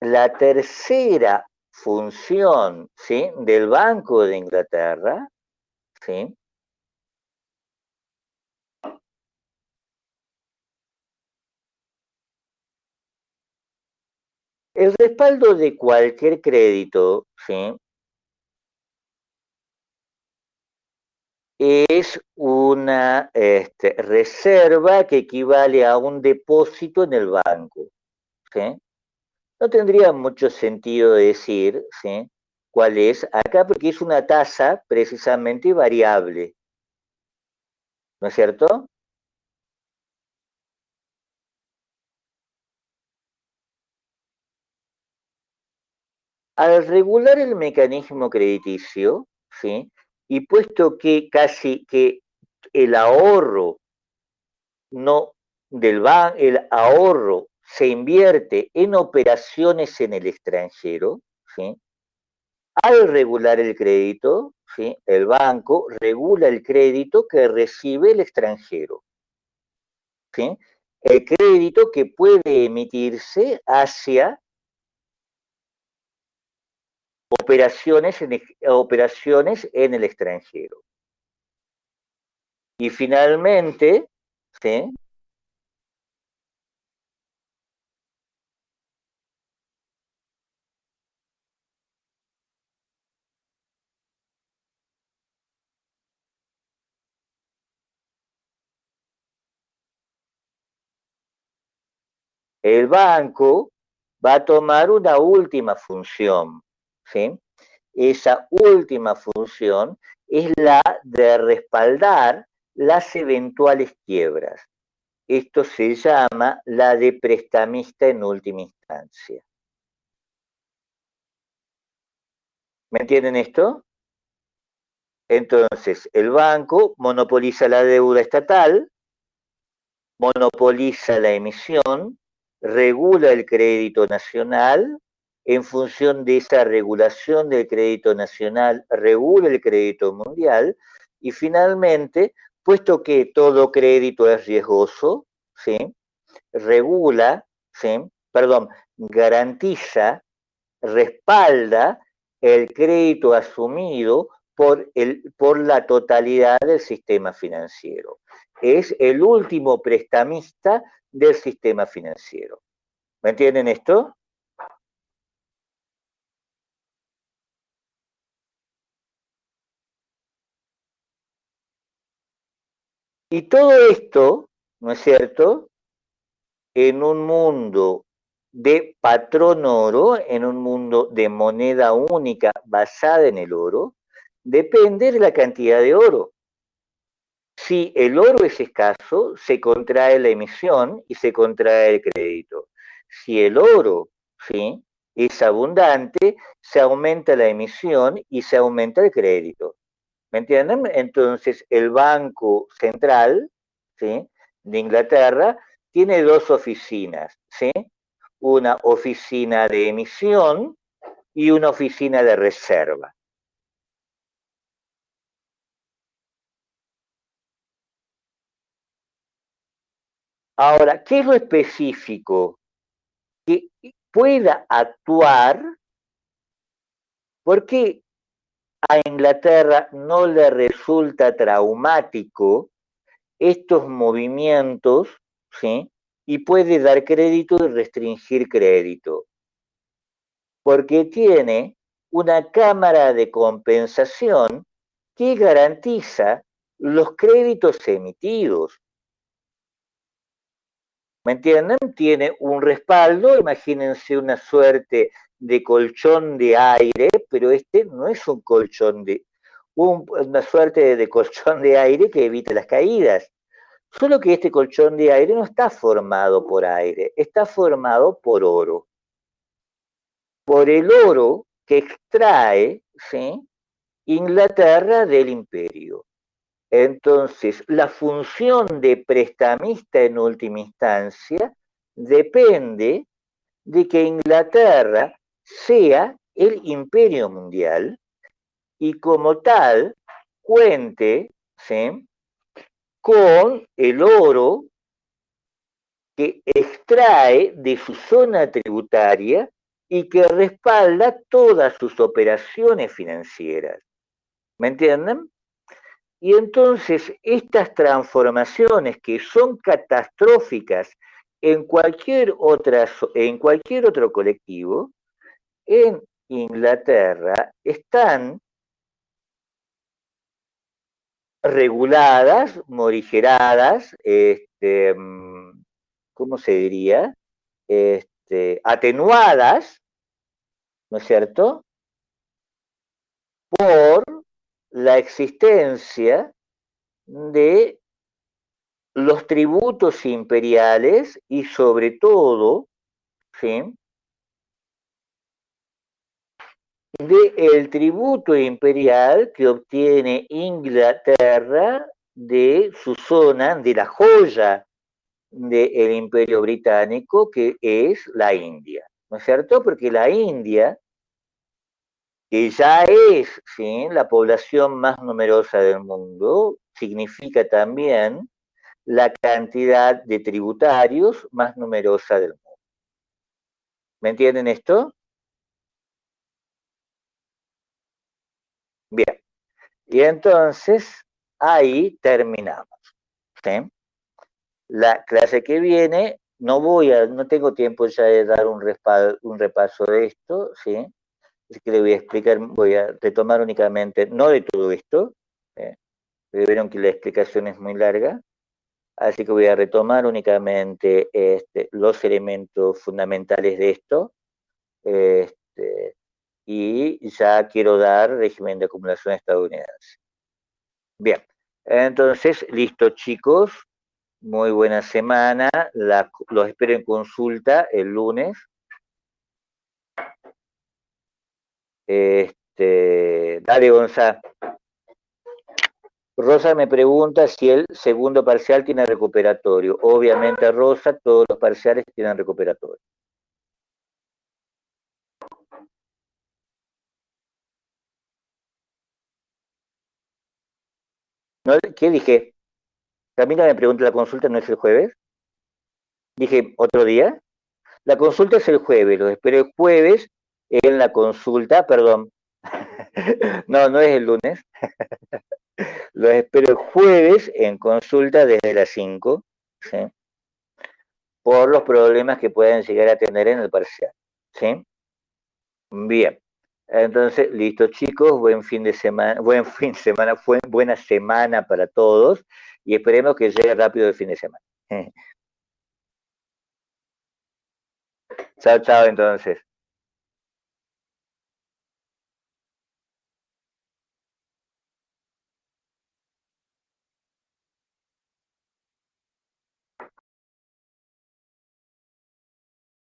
La tercera función, ¿sí?, del Banco de Inglaterra, ¿sí?, el respaldo de cualquier crédito, ¿sí?, es una reserva que equivale a un depósito en el banco, ¿sí? No tendría mucho sentido decir, ¿sí?, cuál es acá, porque es una tasa precisamente variable, ¿no es cierto? Al regular el mecanismo crediticio, ¿sí?, y puesto que casi que el ahorro no el ahorro se invierte en operaciones en el extranjero, ¿sí?, al regular el crédito, ¿sí?, el banco regula el crédito que recibe el extranjero, ¿sí?, el crédito que puede emitirse hacia operaciones en el extranjero. Y finalmente, ¿sí?, el banco va a tomar una última función, ¿sí? Esa última función es la de respaldar las eventuales quiebras. Esto se llama la de prestamista en última instancia. ¿Me entienden esto? Entonces, el banco monopoliza la deuda estatal, monopoliza la emisión, regula el crédito nacional, en función de esa regulación del crédito nacional, regula el crédito mundial y finalmente, puesto que todo crédito es riesgoso, ¿sí?, regula, ¿sí?, perdón, garantiza, respalda el crédito asumido por la totalidad del sistema financiero. Es el último prestamista del sistema financiero. ¿Me entienden esto? Y todo esto, ¿no es cierto?, en un mundo de patrón oro, en un mundo de moneda única basada en el oro, depende de la cantidad de oro. Si el oro es escaso, se contrae la emisión y se contrae el crédito. Si el oro, ¿sí?, es abundante, se aumenta la emisión y se aumenta el crédito. ¿Me entienden? Entonces, el Banco Central, ¿sí?, de Inglaterra tiene dos oficinas, ¿sí? Una oficina de emisión y una oficina de reserva. Ahora, ¿qué es lo específico? Que pueda actuar, porque a Inglaterra no le resulta traumático estos movimientos, ¿sí?, y puede dar crédito y restringir crédito, porque tiene una cámara de compensación que garantiza los créditos emitidos. ¿Me entienden? Tiene un respaldo, imagínense una suerte de colchón de aire, pero este no es un colchón una suerte de colchón de aire que evite las caídas. Solo que este colchón de aire no está formado por aire, está formado por oro. Por el oro que extrae, ¿sí?, Inglaterra del imperio. Entonces, la función de prestamista en última instancia depende de que Inglaterra sea el imperio mundial y como tal cuente, ¿sí?, con el oro que extrae de su zona tributaria y que respalda todas sus operaciones financieras. ¿Me entienden? Y entonces estas transformaciones que son catastróficas en cualquier otro colectivo, en Inglaterra están reguladas, morigeradas, ¿cómo se diría? Atenuadas, ¿no es cierto?, por la existencia de los tributos imperiales y sobre todo, ¿sí?, del tributo imperial que obtiene Inglaterra de su zona, de la joya del imperio británico, que es la India, ¿no es cierto? Porque la India, que ya es, ¿sí?, la población más numerosa del mundo, significa también la cantidad de tributarios más numerosa del mundo. ¿Me entienden esto? Bien, y entonces ahí terminamos, ¿sí? La clase que viene, no tengo tiempo ya de dar un repaso de esto, ¿sí? Así que le voy a explicar, voy a retomar únicamente, no de todo esto, ¿sí?, vieron que la explicación es muy larga, así que voy a retomar únicamente los elementos fundamentales de esto, este, y ya quiero dar régimen de acumulación estadounidense. Bien, entonces, listo chicos, muy buena semana, los espero en consulta el lunes. Dale, Gonzalo. Rosa me pregunta si el segundo parcial tiene recuperatorio. Obviamente, Rosa, todos los parciales tienen recuperatorio. ¿No? ¿Qué dije? Camila me pregunta, ¿la consulta no es el jueves? Dije, ¿otro día? La consulta es el jueves, los espero el jueves en la consulta, perdón. No, no es el lunes. Los espero el jueves en consulta desde las 5, ¿sí?, por los problemas que pueden llegar a tener en el parcial, ¿sí? Bien. Entonces, listo chicos, buen fin de semana, buen fin de semana, buena semana para todos y esperemos que llegue rápido el fin de semana. Chao, chao entonces.